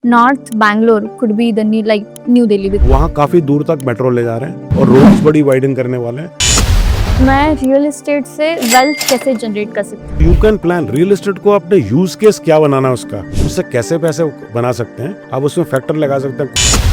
North Bangalore could be the new, like New Delhi. वहाँ काफी दूर तक मेट्रो ले जा रहे हैं और रोड्स बड़ी वाइडन करने वाले हैं. मैं रियल एस्टेट से वेल्थ कैसे जनरेट कर सकती हूँ? You can plan real estate को अपने यूज केस क्या बनाना है उसका, उससे कैसे पैसे बना सकते हैं आप, उसमें फैक्टर लगा सकते हैं.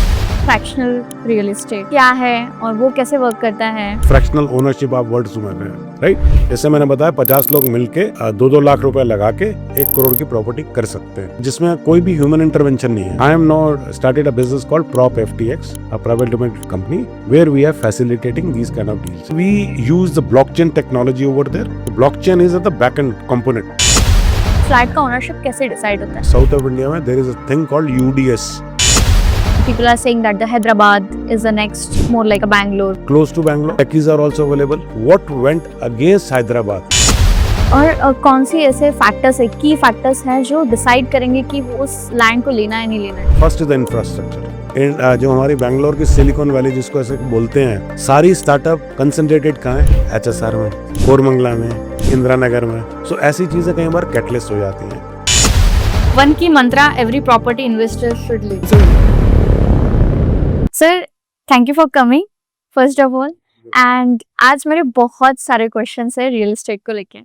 फ्रैक्शनल रियल एस्टेट क्या है और वो कैसे वर्क करता है? फ्रैक्शनल ओनरशिप आप वर्ड सुन रहे हैं, राइट. जैसे मैंने बताया 50 लोग मिलके 2-2 लाख रुपए लगा के 1 करोड़ की प्रॉपर्टी कर सकते हैं, जिसमें कोई भी ह्यूमन इंटरवेंशन नहीं है. I am not started a business called Prop FTX, a private limited company, where we are facilitating these kind of deals. We use the blockchain technology over there. The blockchain is at the back end component. Flat का ownership कैसे decide होता है? South of India में there is a thing called UDS. People are saying that the Hyderabad is the next, more like a Bangalore. Close to Bangalore. Techies are also available. What went against Hyderabad? और कौन सी ऐसे factors है, की factors हैं जो decide करेंगे कि वो उस लैंड को लेना है नहीं लेना है? First is the infrastructure. जो हमारी बैंगलोर की सिलिकॉन वैली जिसको ऐसे बोलते हैं, सारी स्टार्टअप कंसंट्रेटेड कहाँ है? HSR में, कोरमंगला में, इंदिरा नगर में. सो ऐसी चीजें कई बार कैटलिस्ट हो जाती हैं. One key mantra every property investor should live. Sir, thank you for coming first of all. And आज मेरे बहुत सारे क्वेश्चंस है रियल एस्टेट को लेके.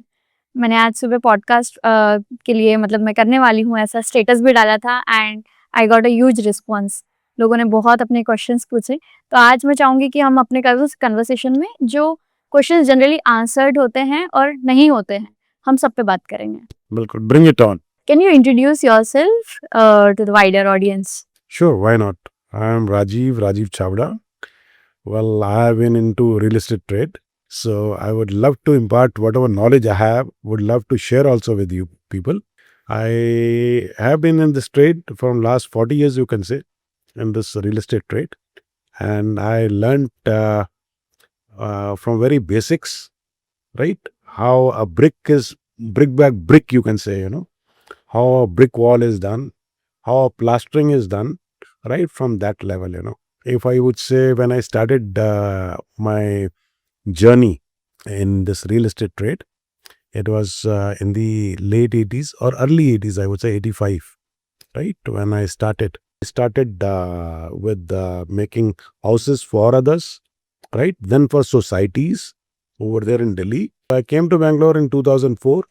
मैंने आज सुबह पॉडकास्ट के लिए, मतलब मैं करने वाली हूँ, ऐसा स्टेटस भी डाला था and I got a huge response. लोगों ने बहुत अपने क्वेश्चंस पूछे. तो आज मैं चाहूँगी कि हम अपने कन्वर्सेशन में जो क्वेश्चंस जनरली आंसर्ड होते हैं और नहीं होते हैं, हम सब पे बात करेंगे. बिल्कुल, bring it on. Can you introduce yourself to the wider audience? Sure, why not? I am Rajiv Chavda. Well, I have been into real estate trade, so I would love to impart whatever knowledge I have, would love to share also with you people. I have been in this trade from last 40 years, you can say, in this real estate trade. And I learned from very basics, right? How a brick is, brick by brick, you can say, how a brick wall is done, how a plastering is done, right from that level. If I would say, when I started my journey in this real estate trade, it was in the late 80s or early 80s, I would say 85, right, when I started with making houses for others, right, then for societies over there in Delhi. I came to Bangalore in 2004.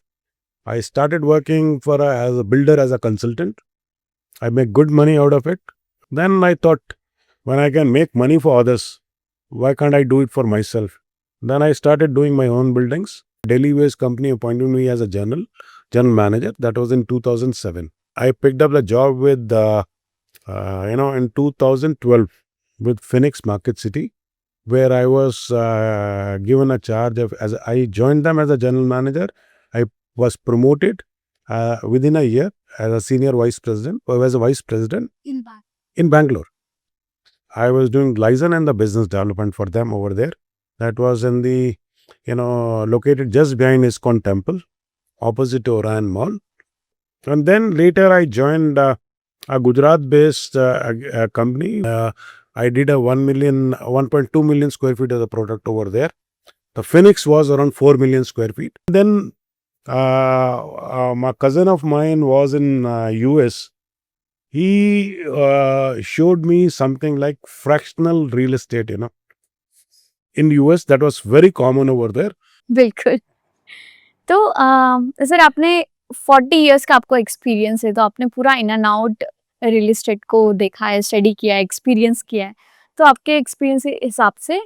I started working as a builder, as a consultant. I make good money out of it. Then I thought, when I can make money for others, why can't I do it for myself? Then I started doing my own buildings. Delhi-based company appointed me as a general manager. That was in 2007. I picked up the job with, in 2012 with Phoenix Market City, where I was given a charge of, I joined them as a general manager. I was promoted within a year as a senior vice president, or as a vice president in Bangalore. I was doing liaison and the business development for them over there. That was in the, located just behind ISKCON Temple, opposite to Orion Mall. And then later I joined a Gujarat-based company. I did a 1.2 million square feet of the product over there. The Phoenix was around 4 million square feet. Then my cousin of mine was in US. He showed me something like fractional real estate, in US. That was very common over there. बिल्कुल. तो sir, आपने 40 years का आपको experience है, तो आपने पूरा in and out real estate को देखा है, स्टडी किया है, एक्सपीरियंस किया है. तो आपके एक्सपीरियंस के हिसाब से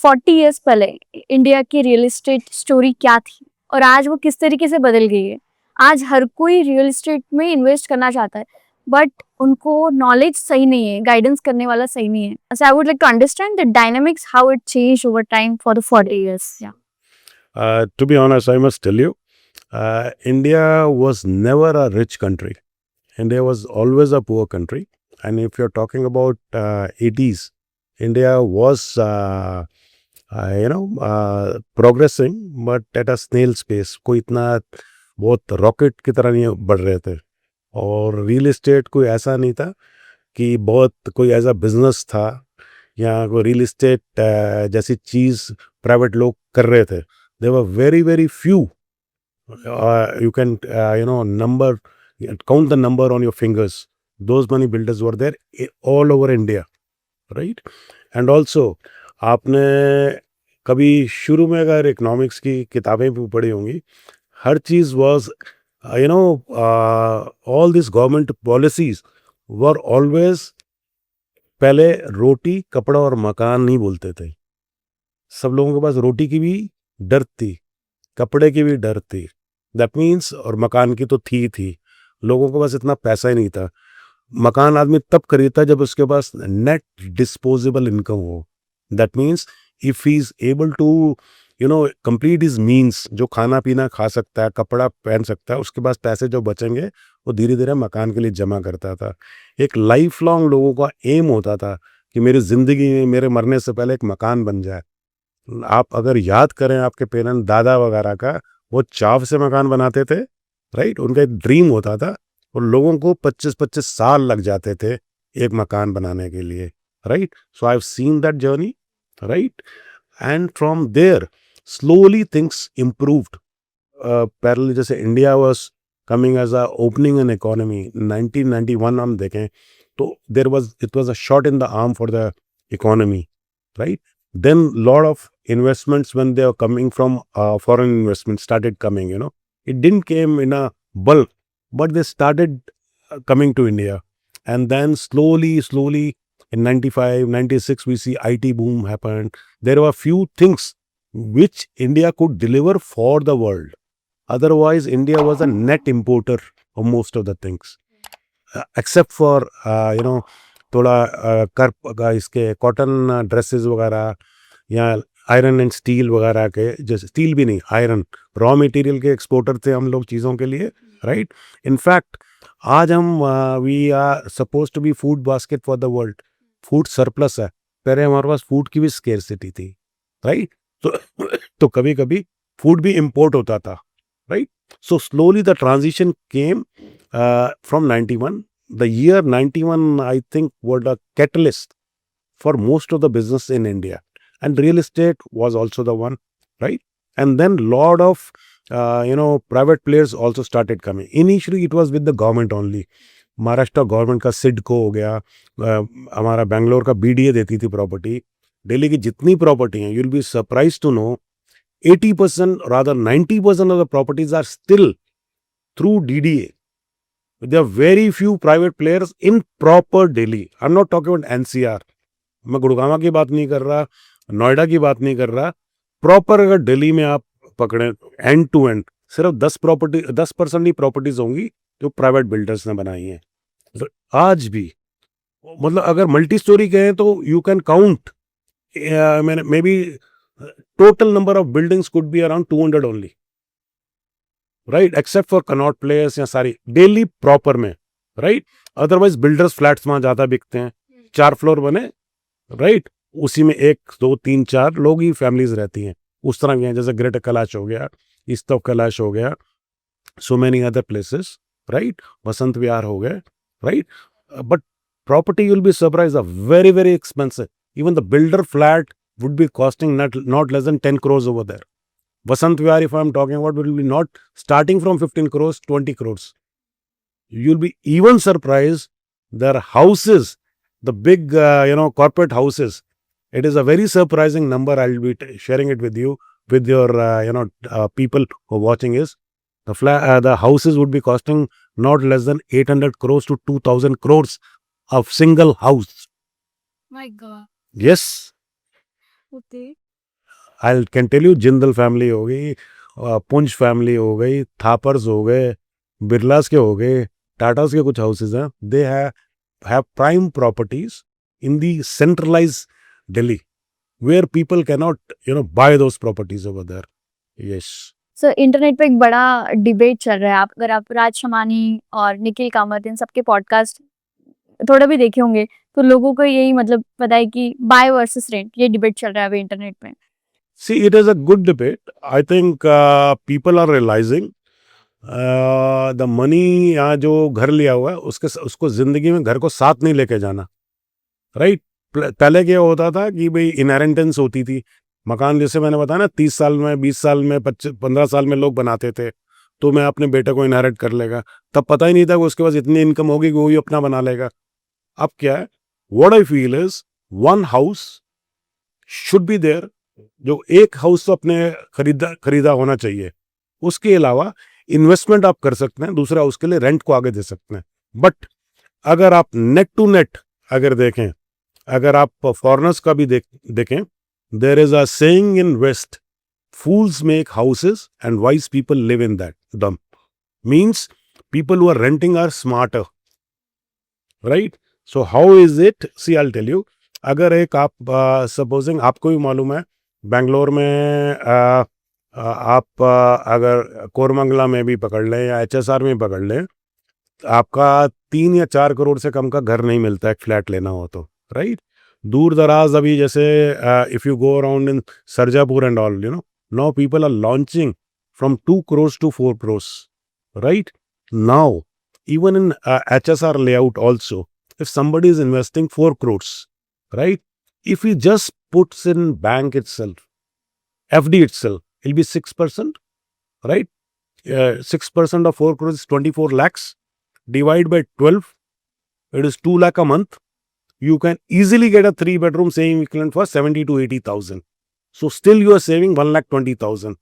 40 इयर्स पहले इंडिया की रियल एस्टेट स्टोरी क्या थी और आज वो किस तरीके से बदल गई है? आज हर कोई रियल एस्टेट में इन्वेस्ट करना चाहता है, बट उनको नॉलेज सही नहीं है, गाइडेंस करने वाला सही नहीं है. So I would like to understand the dynamics, how it change over time for the 40 years. To be honest, I must tell you, India was never a rich country. India was always a poor country. And if you're talking about 80s, India was, progressing, but at a snail's pace. कोई इतना बहुत rocket की तरह नहीं बढ़ रहे थे. और रियल एस्टेट कोई ऐसा नहीं था कि बहुत कोई ऐसा बिजनेस था या कोई रियल एस्टेट जैसी चीज़ प्राइवेट लोग कर रहे थे. There were very, very few. You can, count the number on your fingers those many builders were there all over India, right? And also आपने कभी शुरू में अगर इकोनॉमिक्स की किताबें भी पढ़ी होंगी, हर चीज़ was all these government policies were always पहले रोटी कपड़ा और मकान नहीं बोलते थे। सब लोगों के पास रोटी की भी डर थी, कपड़े की भी डर थी, दैट मीन्स, और मकान की तो थी लोगों के पास इतना पैसा ही नहीं था। मकान आदमी तब खरीदता जब उसके पास नेट डिस्पोजेबल इनकम हो, that means if he is able to complete his means, जो खाना पीना खा सकता है, कपड़ा पहन सकता है, उसके पास पैसे जो बचेंगे वो धीरे धीरे मकान के लिए जमा करता था। एक लाइफ लॉन्ग लोगों का एम होता था कि मेरी ज़िंदगी में मेरे मरने से पहले एक मकान बन जाए। आप अगर याद करें आपके पेरेंट्स, दादा वगैरह का, वो चाव से मकान बनाते थे, राइट? उनका एक ड्रीम होता था, और लोगों को 25-25 साल लग जाते थे एक मकान बनाने के लिए, right? So I have seen that journey, right? And from there slowly things improved. Parallel जैसे India was coming as a opening an economy 1991 हम देखें तो it was a shot in the arm for the economy, right? Then lot of investments, when they are coming from foreign investments, started coming. It didn't came in a bulk, but they started coming to India. And then slowly in 95 96 we see IT boom happened. There were few things which India could deliver for the world. Otherwise India was a net importer of most of the things, except for थोड़ा इसके cotton dresses वगैरह या iron and steel वगैरह के, जैसे steel भी नहीं, iron raw material के एक्सपोर्टर थे हम लोग चीज़ों के लिए, राइट? इनफैक्ट आज हम we are suppose to be food basket for the world, food surplus है। पहले हमारे पास फूड की भी स्केर्सिटी थी, राइट? तो कभी कभी फूड भी इम्पोर्ट होता था, right? So slowly the transition came from 91. The year 91, I think, was a catalyst for most of the business in India. And real estate was also the one, right? And then lot of, private players also started coming. Initially, it was with the government only. Maharashtra government का सिडको हो गया, हमारा बेंगलोर का BDA देती थी property. Delhi की जितनी property हैं, you'll be surprised to know 80%, rather 90% of the properties are still through DDA. There are very few private players in proper Delhi. I'm not talking about NCR. मैं गुड़गांव की बात नहीं कर रहा, नोएडा की बात नहीं कर रहा। प्रॉपर अगर दिल्ली में आप पकड़ें एंड टू एंड, सिर्फ 10% ही प्रॉपर्टीज होंगी जो प्राइवेट बिल्डर्स ने बनाई हैं। तो आज भी मतलब अगर मल्टी स्टोरी कहें तो you can count, may be total number of buildings could be around 200 only, right? Except for Connaught players या सारी डेली प्रॉपर में, राइट? अदरवाइज बिल्डर्स फ्लैट्स वहां ज्यादा बिकते हैं, 4 फ्लोर बने, राइट? उसी में 1 2 3 4 लोग ही फैमिलीज रहती हैं, उस तरह के हैं। जैसे ग्रेटर कैलाश हो गया, ईस्ट ऑफ कैलाश हो गया, so many other places, right? Basant Vihar हो गए, right? But property will be surprise, very very expensive. Even the builder flat would be costing not less than 10 crores over there. Vasant Vihar, if I'm talking about, will be not starting from 15 crores, 20 crores. You'll be even surprised. Their houses, the big, corporate houses, it is a very surprising number. I'll be sharing it with you, with your, people who are watching is, the houses would be costing not less than 800 crores to 2000 crores of single house. My God. Yes. Okay. I can tell you, Jindal family हो गई, पुंज family हो गई, थापर्स हो गए, बिरलास के हो गए, टाटास के कुछ हाउसेज हैं, दे have prime properties in the centralized Delhi where people cannot buy those properties over there. Yes. So internet पे एक बड़ा डिबेट चल रहा है। अगर आप राज शमानी और निखिल कामत इन सबके पॉडकास्ट थोड़ा भी देखे होंगे तो लोगों को यही मतलब पता है कि बाय वर्सेस रेंट, ये डिबेट चल रहा है अभी इंटरनेट पे। See, it is a good debate. I think people are realizing the money, यहाँ जो घर लिया हुआ है उसको जिंदगी में घर को साथ नहीं लेके जाना, राइट? पहले क्या होता था कि भाई इनहेरिटेंस होती थी, मकान जैसे मैंने बताया ना 30 साल में, 20 साल में, 15 साल में लोग बनाते थे, तो मैं अपने बेटे को इनहेरिट कर लेगा, तब पता ही नहीं था कि उसके पास इतनी इनकम होगी कि वो ही अपना बना लेगा। अब क्या है, what I feel is one house should be there, जो एक हाउस तो अपने खरीदा होना चाहिए। उसके अलावा इन्वेस्टमेंट आप कर सकते हैं, दूसरा उसके लिए रेंट को आगे दे सकते हैं। बट अगर आप नेट टू नेट अगर देखें, अगर आप फॉरेनर्स का भी देखें, there is a saying in west, fools make houses and wise people live in them. Means people who are renting are smarter, right? So how is it? See, I'll tell you. अगर एक आप supposing आपको भी मालूम है, बेंगलोर में आप अगर कोरमंगला में भी पकड़ लें या HSR में पकड़ लें, आपका 3 या 4 करोड़ से कम का घर नहीं मिलता है फ्लैट लेना हो तो, राइट? दूर दराज अभी जैसे if you go around in Sarjapur and all, now people are launching from 2 crores to 4 crores, right? Now even in HSR layout also, if somebody is investing 4 crores, right, if he just puts in bank itself, FD itself, it'll be 6%, right? 6% of 4 crores is 24 lakhs. Divide by 12, it is 2 lakh a month. You can easily get a 3-bedroom same equivalent for 70 to 80,000. So still you are saving 1,20,000.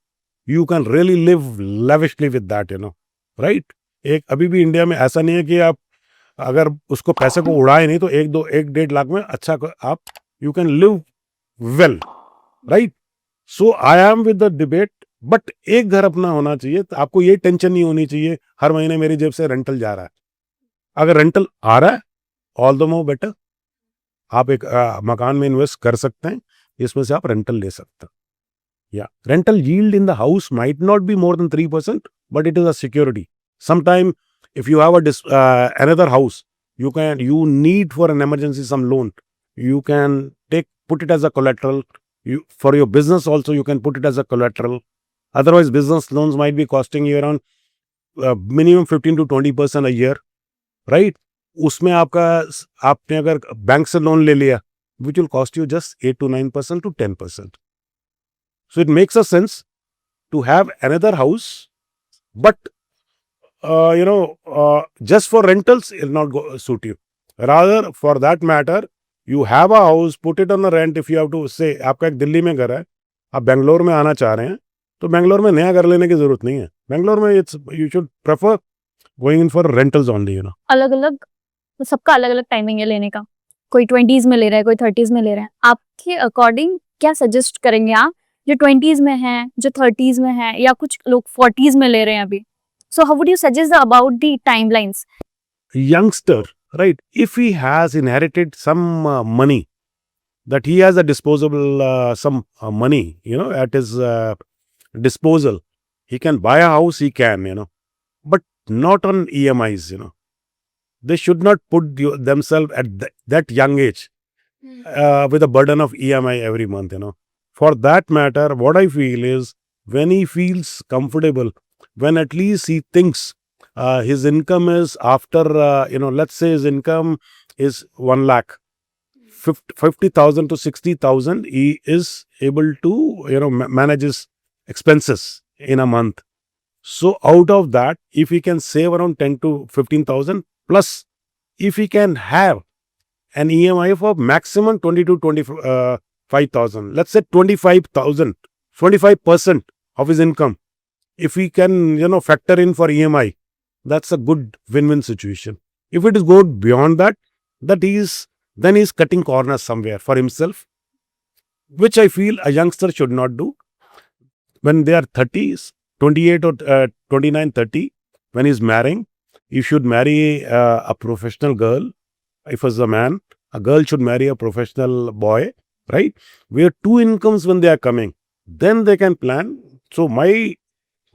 You can really live lavishly with that, right? एक अभी भी India में ऐसा नहीं है कि आप अगर उसको पैसे को उड़ाए नहीं तो 1-1.5 लाख में अच्छा आप you can live well, right? So I am with the debate, but एक घर अपना होना चाहिए, तो आपको ये टेंशन नहीं होनी चाहिए हर महीने मेरी जेब से रेंटल जा रहा है। अगर रेंटल आ रहा है, ऑल द मोर बेटर, आप एक मकान में इन्वेस्ट कर सकते हैं, इसमें से आप रेंटल ले सकते हैं। या rental yield in the house might not be more than 3%, but it is a security. Sometime if you have another house, you need for an emergency some loan, you can put it as a collateral. For your business also you can put it as a collateral. Otherwise business loans might be costing you around minimum 15 to 20% a year, right? उसमें आपने अगर bank से loan ले लिया, which will cost you just 8 to 9% to 10%. So it makes a sense to have another house, but just for rentals, it will not suit you. Rather, for that matter, you have a house, put it on the rent. If you have to say, आपका एक दिल्ली में घर है, आप बेंगलोर में आना चाह रहे हैं, तो बेंगलोर में नया घर लेने की जरूरत नहीं है। बेंगलोर में you should prefer going in for rentals only, अलग अलग सबका अलग अलग टाइमिंग है लेने का, कोई 20s में ले रहा है, कोई 30s में ले रहा है। आपके अकॉर्डिंग क्या सजेस्ट करेंगे आप, जो 20s में है, जो 30s में है, या कुछ लोग 40s में ले रहे हैं अभी? So how would you suggest about the timelines? Youngster, right? If he has inherited some money, that he has a disposable some money, at his disposal, he can buy a house. He can, but not on EMIs. They should not put themselves at that young age with a burden of EMI every month. For that matter, what I feel is when he feels comfortable, when at least he thinks his income is after, let's say his income is 1 lakh, 50,000 to 60,000, he is able to, manage his expenses in a month. So out of that, if he can save around 10 to 15,000, plus if he can have an EMI of maximum 20 to 25,000, let's say 25,000, 25% of his income, if he can, factor in for EMI, that's a good win-win situation. If it is good beyond that, then he's cutting corners somewhere for himself, which I feel a youngster should not do. When they are 30s, 28 or 29, 30, when he's marrying, he should marry a professional girl. If as a man, a girl should marry a professional boy, right? Where two incomes when they are coming, then they can plan. So my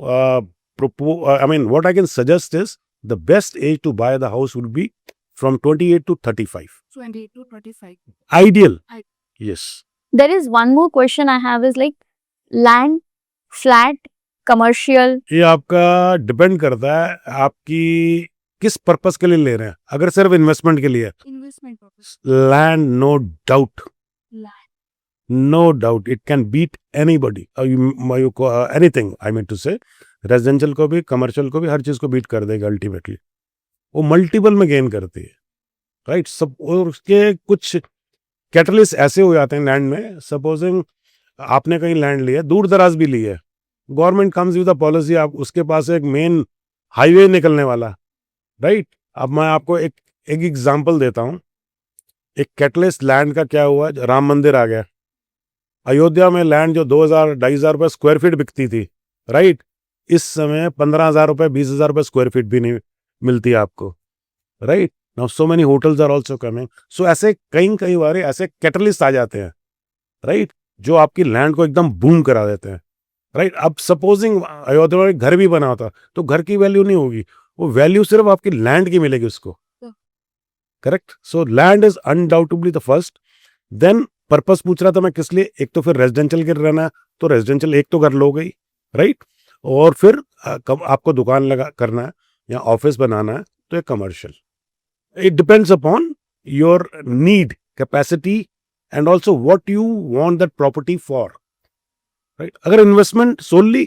what I can suggest is the best age to buy the house would be from 28 to 35. 28 to 35. Ideal. Yes. There is one more question I have is like land, flat, commercial. ये आपका depend करता है आपकी किस purpose के लिए ले रहे हैं। अगर सिर्फ इन्वेस्टमेंट के लिए, Investment purpose. Land no doubt, Land. no doubt it can beat anybody, anything I mean to say. Residential को भी, कमर्शियल को भी, हर चीज़ को बीट कर देगा अल्टीमेटली। वो मल्टीपल में गेन करती है, राइट। सब और उसके कुछ कैटलिस्ट ऐसे हो जाते हैं लैंड में। सपोजिंग आपने कहीं लैंड लिया, दूर दराज भी ली है, government comes with a policy, आप उसके पास एक मेन हाईवे निकलने वाला, राइट। अब मैं आपको एक एग्जांपल देता हूँ। एक कैटलिस्ट लैंड का क्या हुआ, राम मंदिर आ गया अयोध्या में। लैंड जो 2,000-2,500 रुपये स्क्वायर फीट बिकती थी, राइट, इस समय 15,000 रुपये, 20,000 रुपये स्क्वायर फीट भी नहीं मिलती आपको, right. Now so many hotels are also coming. सो ऐसे कई बार ऐसे कैटलिस्ट आ जाते हैं, राइट, जो आपकी लैंड को एकदम बूम करा देते हैं, राइट। अब सपोजिंग अयोध्या में घर भी बना होता तो घर की वैल्यू नहीं होगी, वो वैल्यू सिर्फ आपकी लैंड की मिलेगी उसको, correct. So land is undoubtably the first. Then purpose पूछ रहा था मैं किस लिए, एक तो फिर रेजिडेंशियल के रहना है तो रेजिडेंशियल एक तो कर लो गई, राइट। और फिर कब आपको दुकान लगा करना है या ऑफिस बनाना है तो एक commercial. It depends upon your need, capacity and also what you want that property for, right. अगर investment solely,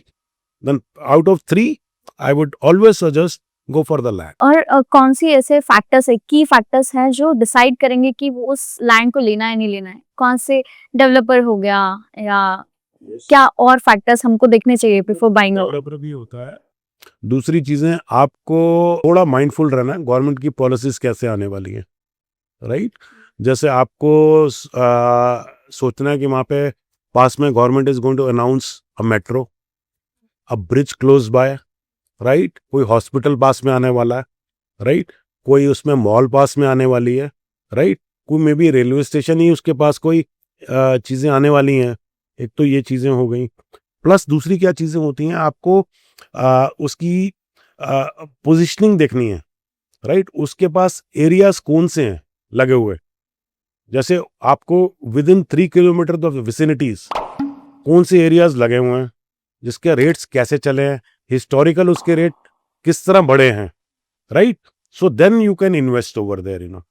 then out of 3 I would always suggest go for the land. और कौन सी ऐसे फैक्टर्स है, की factors हैं जो decide करेंगे कि वो उस लैंड को लेना है नहीं लेना है? कौन से डेवलपर हो गया या क्या और फैक्टर्स हमको देखने चाहिए बिफोर बाइंग? डेवलपर भी होता है। दूसरी चीजें, आपको थोड़ा माइंडफुल रहना है, गवर्नमेंट की पॉलिसीज कैसे आने वाली है, राइट। जैसे आपको सोचना है कि वहाँ पे पास में government is going to announce a metro, a bridge close by, right, कोई हॉस्पिटल पास में आने वाला है, राइट, कोई उसमें मॉल पास में आने वाली है, राइट, कोई मे बी रेलवे स्टेशन ही उसके पास कोई चीज़ें आने वाली हैं। एक तो ये चीज़ें हो गई, प्लस दूसरी क्या चीज़ें होती हैं, आपको उसकी पोजिशनिंग देखनी है, राइट। उसके पास एरियाज कौन से हैं लगे हुए, जैसे आपको विद इन 3 किलोमीटर द विसिनिटीज कौन से एरियाज लगे हुए हैं, जिसके रेट्स कैसे चले हैं, हिस्टोरिकल उसके रेट किस तरह बढ़े हैं, right. So then you can invest over there,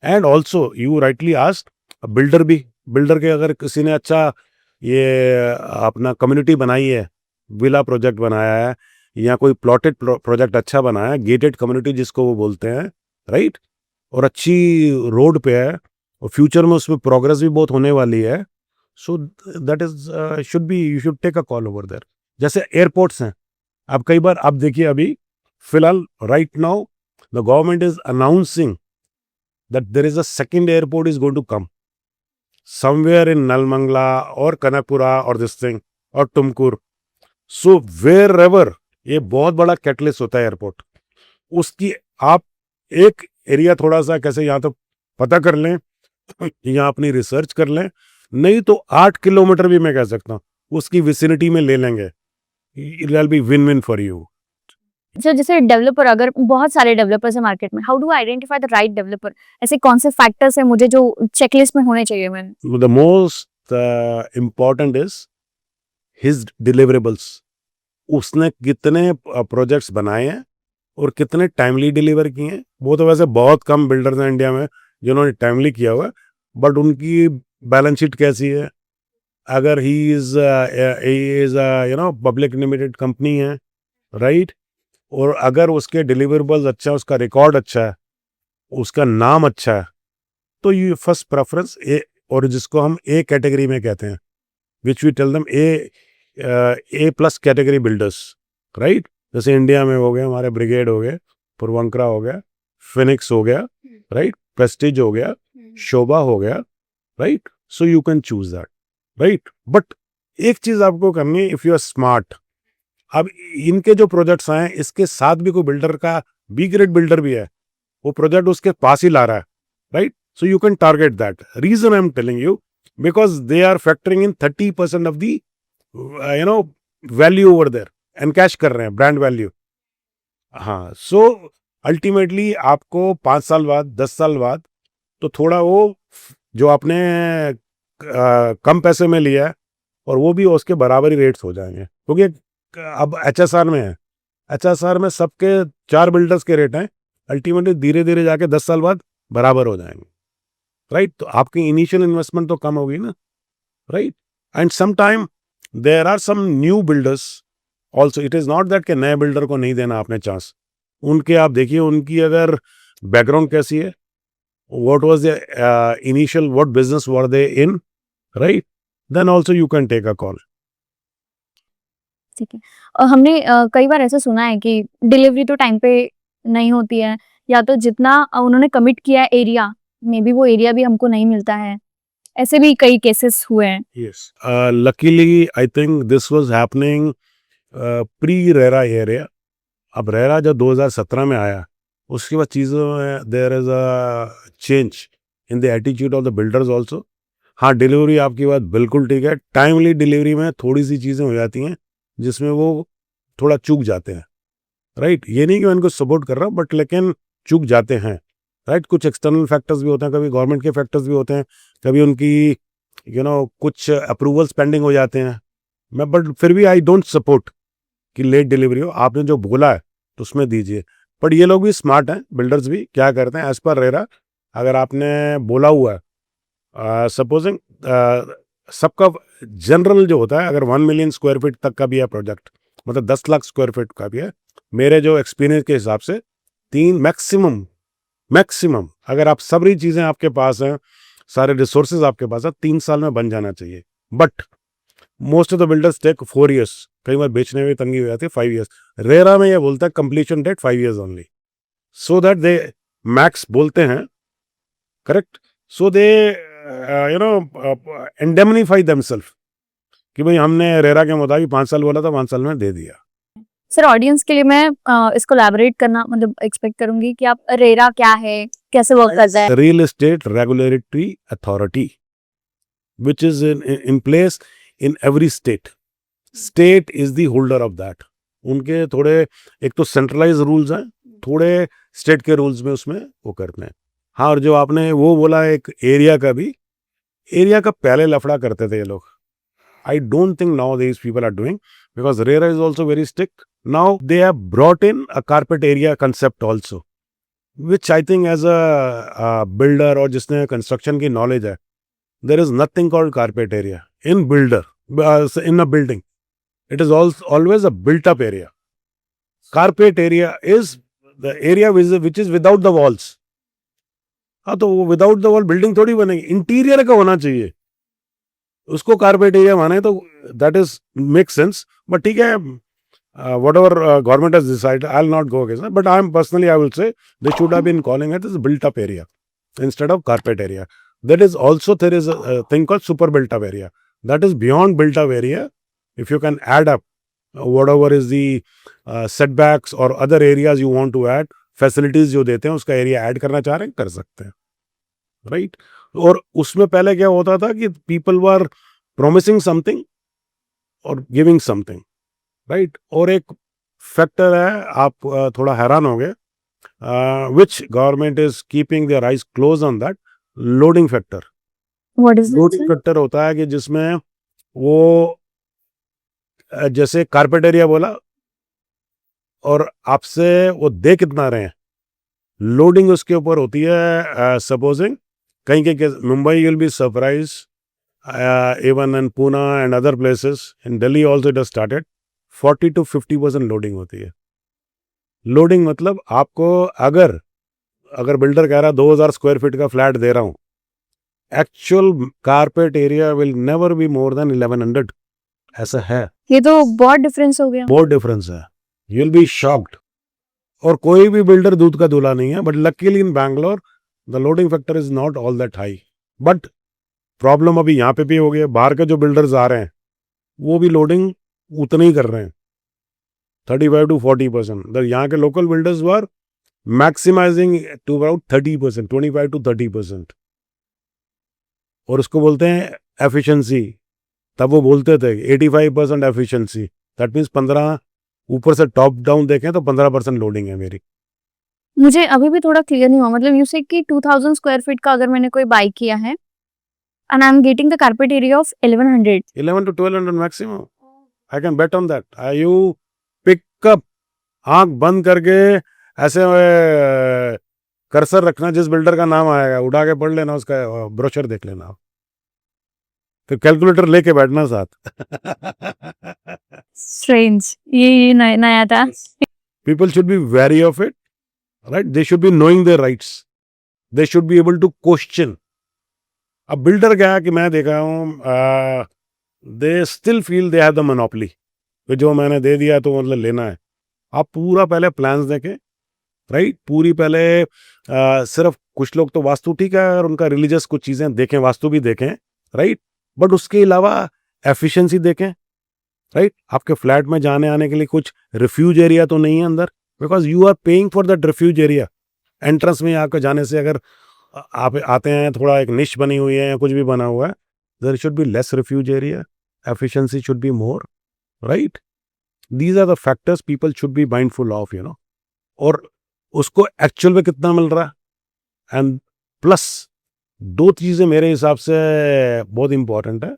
and also you rightly asked builder भी, बिल्डर के अगर किसी ने अच्छा ये अपना कम्युनिटी बनाई है, विला प्रोजेक्ट बनाया है या कोई प्लॉटेड प्रोजेक्ट अच्छा बनाया है, गेटेड कम्युनिटी जिसको वो बोलते हैं, राइट, और अच्छी रोड पे है और फ्यूचर में उसमें प्रोग्रेस भी बहुत होने वाली है, so that is should be, you should take a call over there. जैसे एयरपोर्ट्स हैं, अब कई बार आप देखिए, अभी फिलहाल right now the government is announcing that there is a second airport is going to come somewhere in Nalmangla or Kanakpura or this thing or Tumkur. So wherever, ये बहुत बड़ा कैटलिस्ट होता है एयरपोर्ट, उसकी आप एक एरिया थोड़ा सा कैसे यहाँ तो पता कर लें, यहाँ अपनी रिसर्च कर लें, नहीं तो 8 किलोमीटर भी मैं कह सकता हूँ उसकी विसिनिटी में ले लेंगे, it will be win win for you. Sir जैसे डेवलपर, अगर बहुत सारे डेवलपर्स हैं मार्केट में, how do identify the right developer? ऐसे कौन से फैक्टर्स हैं मुझे जो चेकलिस्ट में होने चाहिए? मैंने the most important is his deliverables, उसने कितने प्रोजेक्ट्स बनाए हैं और कितने टाइमली डिलीवर किए हैं। वो तो वैसे बहुत कम बिल्डर्स हैं इंडिया में जिन्होंने टाइमली किया हुआ है, बट उनकी बैलेंस शीट कैसी है, अगर he is public limited company है, राइट, और अगर उसके डिलीवरेबल्स अच्छा है, उसका रिकॉर्ड अच्छा है, उसका नाम अच्छा है, तो ये फर्स्ट प्रेफरेंस ए, और जिसको हम ए कैटेगरी में कहते हैं, which we tell them A plus category builders, right. जैसे इंडिया में हो गए हमारे ब्रिगेड हो गए, पूर्वंकरा हो गया, फिनिक्स हो गया, राइट, प्रेस्टीज हो गया, शोभा हो गया, right. So you can choose that, right. But एक चीज आपको करनी है, इफ यू आर स्मार्ट, अब इनके जो प्रोजेक्ट्स आए हैं इसके साथ भी कोई बिल्डर का बी ग्रेड बिल्डर भी है, वो प्रोजेक्ट उसके पास ही ला रहा है, right. So you can target that. Reason I am telling you, because they are factoring in 30% of the value over there, encash कर रहे हैं ब्रांड वैल्यू। हाँ, सो अल्टीमेटली आपको 5 साल बाद, 10 साल बाद तो थोड़ा वो जो आपने कम पैसे में लिया है और वो भी उसके बराबर ही रेट्स हो जाएंगे, क्योंकि अब एचएसआर में है, एचएसआर में सबके 4 बिल्डर्स के रेट हैं, अल्टीमेटली धीरे धीरे जाके 10 साल बाद बराबर हो जाएंगे, राइट। तो आपकी इनिशियल इन्वेस्टमेंट तो कम होगी ना, right. And some time there are some new builders also it is not that कि नए बिल्डर को नहीं देना आपने चांस। उनके आप देखिए उनकी अगर बैकग्राउंड कैसी है, what was their initial, what business were they in, right? Then also you can take a call. ठीक है। और हमने कई बार ऐसा सुना है कि डिलीवरी तो टाइम पे नहीं होती है, या तो जितना उन्होंने कमिट किया है एरिया, मे बी वो एरिया भी हमको नहीं मिलता है। ऐसे भी कई केसेस हुए हैं। Yes. Luckily, I think this was happening pre-रेरा area. अब रेरा जब 2017 में आया, उसके बाद चीज़ों में there is a change in the attitude of the builders also. हाँ, डिलीवरी आपकी बात बिल्कुल ठीक है। टाइमली डिलीवरी में थोड़ी सी चीज़ें हो जाती हैं जिसमें वो थोड़ा चूक जाते हैं, राइट? ये नहीं कि मैं इनको सपोर्ट कर रहा हूँ, बट लेकिन चूक जाते हैं, राइट? कुछ एक्सटर्नल फैक्टर्स भी होते हैं, कभी गवर्नमेंट के फैक्टर्स भी होते हैं, कभी उनकी कुछ अप्रूवल्स पेंडिंग हो जाते हैं। मैं बट फिर भी आई डोंट सपोर्ट कि लेट डिलीवरी हो। आपने जो बोला है तो उसमें दीजिए। बट ये लोग भी स्मार्ट हैं, बिल्डर्स भी क्या करते हैं एज पर रेरा, अगर आपने बोला हुआ है सपोजिंग सबका जनरल जो होता है, अगर 1 मिलियन स्क्वायर फीट तक का भी है प्रोजेक्ट, मतलब 10 लाख स्क्वायर फीट का भी है, मेरे जो एक्सपीरियंस के हिसाब से 3 मैक्सिमम अगर आप सारी चीज़ें आपके पास हैं, सारे रिसोर्सेज आपके पास है, 3 साल में बन जाना चाहिए। But most of the builders take 4 years, कई बार बेचने में तंगी हो जाती है 5 years। रेरा में ये बोलता है completion date 5 years only, so that they max बोलते हैं, correct? So they indemnify themselves कि भाई हमने रेरा के मुताबिक 5 साल बोला था, 5 साल में दे दिया। सर ऑडियंस के लिए मैं इसको एलैबोरेट करना मतलब एक्सपेक्ट करूंगी कि आप रेरा क्या है, कैसे वर्क करता है। Real estate regulatory authority which is in place in every state. State is the holder of that. उनके थोड़े एक तो सेंट्रलाइज रूल्स हैं, थोड़े स्टेट के रूल्स में उसमें वो करते हैं। हाँ, और जो आपने वो बोला एक एरिया का भी, एरिया का पहले लफड़ा करते थे ये लोग। I don't think now these people are doing, because RERA is also very strict. Now they have brought in a carpet area concept also, which I think as a builder और जिसने construction की knowledge है, there is nothing called carpet area in in a building. It is always a built up area. Carpet area is the area which is without the walls. हाँ, तो वो without the wall building थोड़ी बनेगी, interior का होना चाहिए, उसको carpet area माने तो that is make sense. But ठीक है, whatever government has decided, I'll not go against that, but I will say they should have been calling it as built up area instead of carpet area. That is also, there is a thing called super built up area, that is beyond built up area. If you can add up whatever is the setbacks or other areas you want to add, facilities जो देते हैं उसका area add करना चाह रहे हैं, कर सकते हैं, राइट? और उसमें पहले क्या होता था कि पीपल वर प्रोमिसिंग समथिंग और गिविंग समथिंग, राइट? और एक फैक्टर है, आप थोड़ा हैरान हो गए, which government is keeping their eyes close on that, loading factor. What is loading factor होता है कि जिसमें वो जैसे कारपेट एरिया बोला और आपसे वो दे कितना रहे हैं, लोडिंग उसके ऊपर होती है। सपोजिंग कहीं के Mumbai, you will be surprise, even in Poona and other places, in Delhi also it has started, 40 to 50% loading होती है। लोडिंग मतलब आपको अगर बिल्डर कह रहा है 2000 स्क्वायर फीट का फ्लैट दे रहा हूं, actual carpet area will never be more than 1100, ऐसा है। ये तो बहुत डिफरेंस हो गया। बहुत डिफरेंस है, यू विल बी शॉक्ड। और कोई भी बिल्डर दूध का दूल्हा नहीं है, but luckily in Bangalore the loading factor is not all that high. But problem अभी यहाँ पे भी हो गया, बाहर के जो बिल्डर्स आ रहे हैं वो भी लोडिंग उतने ही कर रहे हैं, 35 to 40%। यहाँ के local builders were maximizing to about 30%, 25 to 30%। और उसको बोलते हैं एफिशिएंसी। तब वो बोलते थे 85% एफिशिएंसी, दैट मीन्स 15, ऊपर से टॉप डाउन देखें तो 15% लोडिंग है मेरी। मुझे अभी भी थोड़ा क्लियर नहीं हुआ, मतलब यू से कि 2000 स्क्वायर फीट का अगर मैंने कोई बाय किया है and I'm getting the carpet area of 1100. 11 to 1200 maximum. I can bet on that. You pick up, आंख बंद करके ऐसे कर्सर रखना, जिस बिल्डर का नाम आएगा उठा के पढ़ लेना, उसका ब्रोशर देख लेना, तो कैलकुलेटर लेके बैठना साथ। स्ट्रेंज, ये नया था। People should be wary of it, right? They should be knowing their rights. They should be able to question. अब बिल्डर क्या है कि मैं देखा हूँ, they still feel they have the monopoly, कि जो मैंने दे दिया तो मतलब लेना है। आप पूरा पहले प्लान्स देखें, राइट? पूरी पहले सिर्फ कुछ लोग तो वास्तु ठीक है और उनका रिलीजियस कुछ चीज़ें देखें, वास्तु भी देखें, राइट? बट उसके अलावा एफिशिएंसी देखें, राइट? आपके फ्लैट में जाने आने के लिए कुछ रिफ्यूज एरिया तो नहीं है अंदर, because you are paying for that refuge area. Entrance में आपके जाने से अगर आप आते हैं, थोड़ा एक निश बनी हुई है या कुछ भी बना हुआ है, there should be less refuge area, efficiency should be more, right? These are the factors people should be mindful of, you know. और उसको एक्चुअल में कितना मिल रहा है, एंड प्लस दो चीज़ें मेरे हिसाब से बहुत इंपॉर्टेंट है।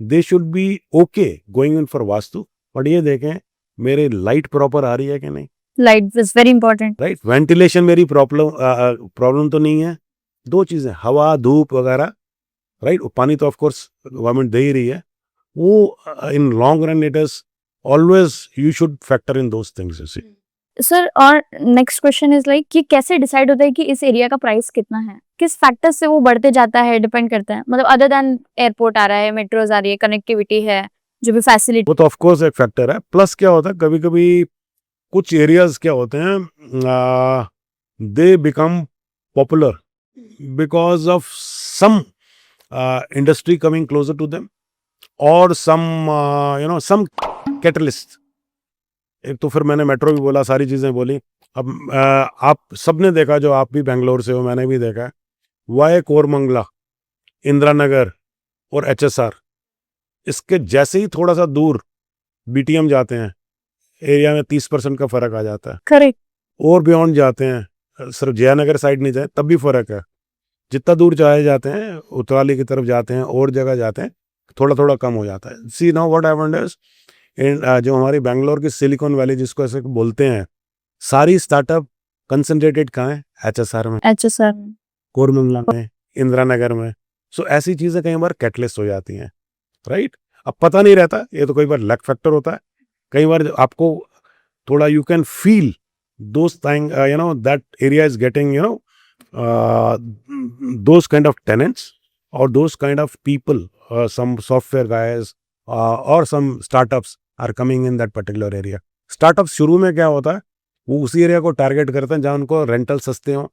They should be okay going in for vastu, but ये देखें मेरे लाइट प्रॉपर आ रही है कि नहीं, light is very important. Right? Ventilation मेरी प्रॉब्लम तो नहीं है। दो चीज़ें, हवा धूप वगैरह, राइट? पानी तो ऑफ कोर्स गवर्नमेंट दे ही रही है, वो in long run it is always you should factor in those things, you see. Sir, और नेक्स्ट क्वेश्चन इज लाइक कि कैसे डिसाइड होता है कि इस एरिया का प्राइस कितना है? किस फैक्टर से वो बढ़ते जाता है, डिपेंड करता है? मतलब अदर देन एयरपोर्ट आ रहा है, मेट्रोज आ रही है, कनेक्टिविटी है, जो भी फैसिलिटी। वो तो ऑफ कोर्स एक फैक्टर है। प्लस क्या होता है, कभी कभी कुछ एरियाज क्या होते हैं, they become popular because of some industry coming closer to them और सम सम कैटलिस्ट। एक तो फिर मैंने मेट्रो भी बोला, सारी चीज़ें बोली। अब आप सबने देखा, जो आप भी बेंगलोर से हो, मैंने भी देखा है, वाई कोरमंगला, इंदिरा नगर और HSR, इसके जैसे ही थोड़ा सा दूर BTM जाते हैं, एरिया में 30% का फ़र्क आ जाता है। करेक्ट। और बियॉन्ड जाते हैं, सिर्फ जयानगर साइड नहीं जाए तब भी फ़र्क है। जितना दूर जाए जाते हैं, उत्तराली की तरफ जाते हैं और जगह जाते हैं, थोड़ा थोड़ा कम हो जाता है। सी नाउ व्हाट हैपेंड इज, जो हमारी बेंगलोर की सिलिकॉन वैली जिसको ऐसे बोलते हैं, सारी स्टार्टअप कंसंट्रेटेड कहाँ है? HSR में, HSR। कोरमंगला में, इंदिरा नगर में। सो ऐसी चीज़ें कई बार कैटलिस्ट हो जाती हैं, राइट? अब पता नहीं रहता, ये तो कई बार लक फैक्टर होता है। कई बार आपको थोड़ा you can feel those time, that area is getting, those kind of tenants or those kind of people, some software guys or some startups are coming in that particular area. Startups शुरू में क्या होता है, वो उसी area को target करते हैं जहाँ उनको रेंटल सस्ते हों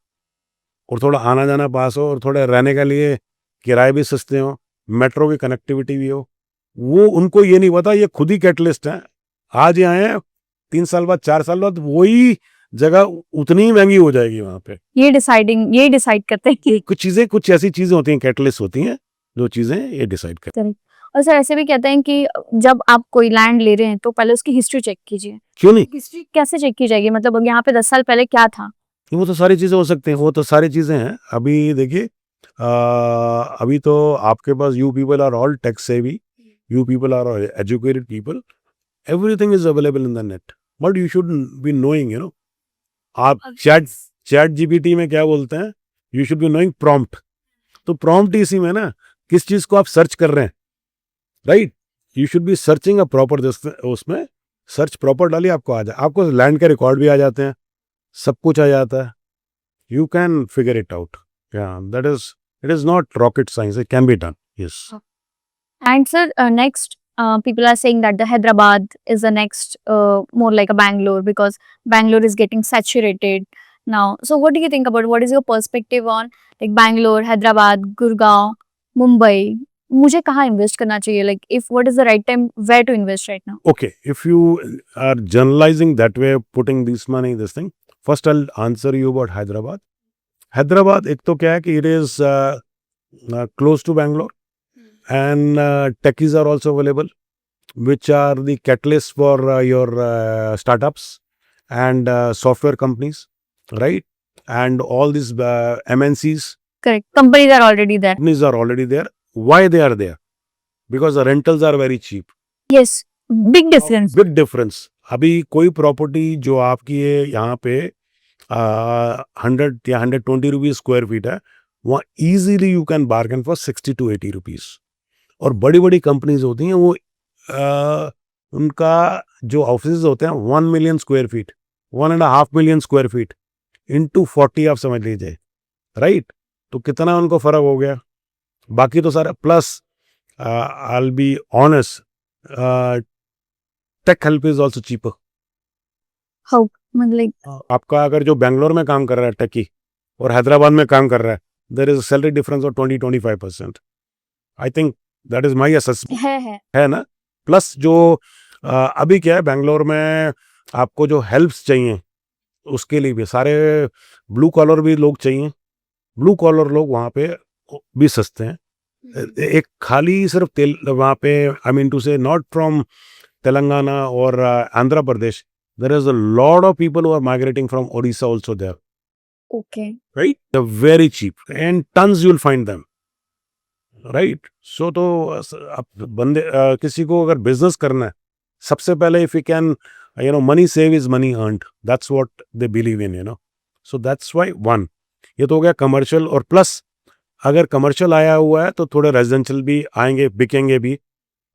और थोड़ा आना जाना पास हो और थोड़े रहने के लिए किराए भी सस्ते हों, मेट्रो की कनेक्टिविटी भी हो। वो उनको ये नहीं पता, ये खुद ही कैटलिस्ट हैं। आज यहाँ आए, 3 साल बाद 4 साल बाद वही जगह उतनी ही महंगी हो जाएगी वहाँ पे। ये डिसाइड करते हैं कि कुछ ऐसी चीजें होती हैं, कैटलिस्ट होती हैं, जो चीजें ये डिसाइड करती हैं। और सर ऐसे भी कहते हैं कि जब आप कोई लैंड ले रहे हैं तो पहले उसकी हिस्ट्री चेक कीजिए। क्यों नहीं? हिस्ट्री कैसे चेक की जाएगी? मतलब यहाँ पे 10 साल पहले क्या था? वो तो सारी चीजें हो सकती हैं, वो तो सारी चीजें हैं। अभी देखिए, अभी तो आपके पास you people are all tech savvy, you people are all educated people, everything is available in the net, but you should be knowing, आप चैट GPT में क्या बोलते हैं, you should be knowing prompt. तो प्रॉम्प्ट इसी में ना, किस चीज को आप सर्च कर रहे हैं, right? You should B searching a proper, उसमें सर्च प्रॉपर डालिए, आपको आ जाए, आपको लैंड के रिकॉर्ड भी आ जाते हैं, सब कुछ आ जाता है। You can figure it out, that is, it is not rocket science, it can be done, yes. And sir, next, people are saying that the Hyderabad is the next, more like a Bangalore, because Bangalore is getting saturated now. So what do you think about, what is your perspective on like Bangalore, Hyderabad, Gurgaon, Mumbai? मुझे कहाँ invest करना चाहिए? Like if what is the right time, where to invest right now? Okay, if you are generalizing that way, putting this money, this thing, first I'll answer you about Hyderabad. Hyderabad, एक तो क्या है कि it is close to Bangalore, and techies are also available, which are the catalysts for your startups and software companies, right? And all these MNCs. Correct. Companies are already there. Companies are already there. Why they are there? Because the rentals are very cheap. Yes. Big difference. Big difference. अभी कोई property जो आपकी है यहाँ पे 100 या 120 rupees square feet है, वहाँ easily you can bargain for 60 to 80 rupees. और बड़ी बड़ी कंपनीज होती हैं वो उनका जो ऑफिस होते हैं 1 million square feet 1.5 million square feet into 40 आप समझ लीजिए, राइट? तो कितना उनको फर्क हो गया। बाकी तो सारा plus I be honest, tech help is also cheaper. How मतलब आपका अगर जो बैंगलोर में काम कर रहा है टेकी और हैदराबाद में काम कर रहा है, there is salary difference of 20-25%। I think that is my assessment, है ना? प्लस जो अभी क्या है बैंगलोर में, आपको जो हेल्प्स चाहिए उसके लिए भी सारे ब्लू कॉलर भी लोग चाहिए। ब्लू कॉलर लोग वहाँ पे भी सस्ते हैं। एक खाली सिर्फ तेल वहाँ पे, आई मीन टू से नॉट फ्रॉम तेलंगाना और Andhra Pradesh, there is a lot of people who are migrating from Odisha also there, okay right? They're very cheap and tons you'll find them, right? So तो आप बंदे किसी को अगर बिजनेस करना है, सबसे पहले if you can, money save is money earned, that's what they believe in. So that's why one, ये तो हो गया कमर्शियल। और प्लस अगर कमर्शियल आया हुआ है तो थोड़े रेजिडेंशियल भी आएंगे, बिकेंगे भी।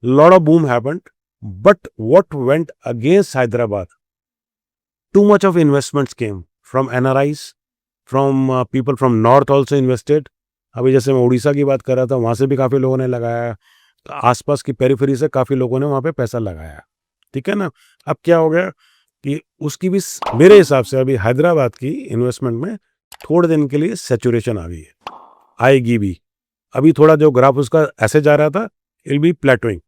Lot of boom happened, but what went against Hyderabad, too much of investments came from NRIs, from people from north also invested। अभी जैसे मैं उड़ीसा की बात कर रहा था, वहाँ से भी काफ़ी लोगों ने लगाया, आसपास की पेरिफेरी से काफ़ी लोगों ने वहाँ पे पैसा लगाया, ठीक है ना? अब क्या हो गया कि उसकी भी मेरे हिसाब से अभी हैदराबाद की इन्वेस्टमेंट में थोड़े दिन के लिए सेचुरेशन आ गई है, आएगी भी। अभी थोड़ा जो ग्राफ उसका ऐसे जा रहा था, इट बी प्लेटोइंग,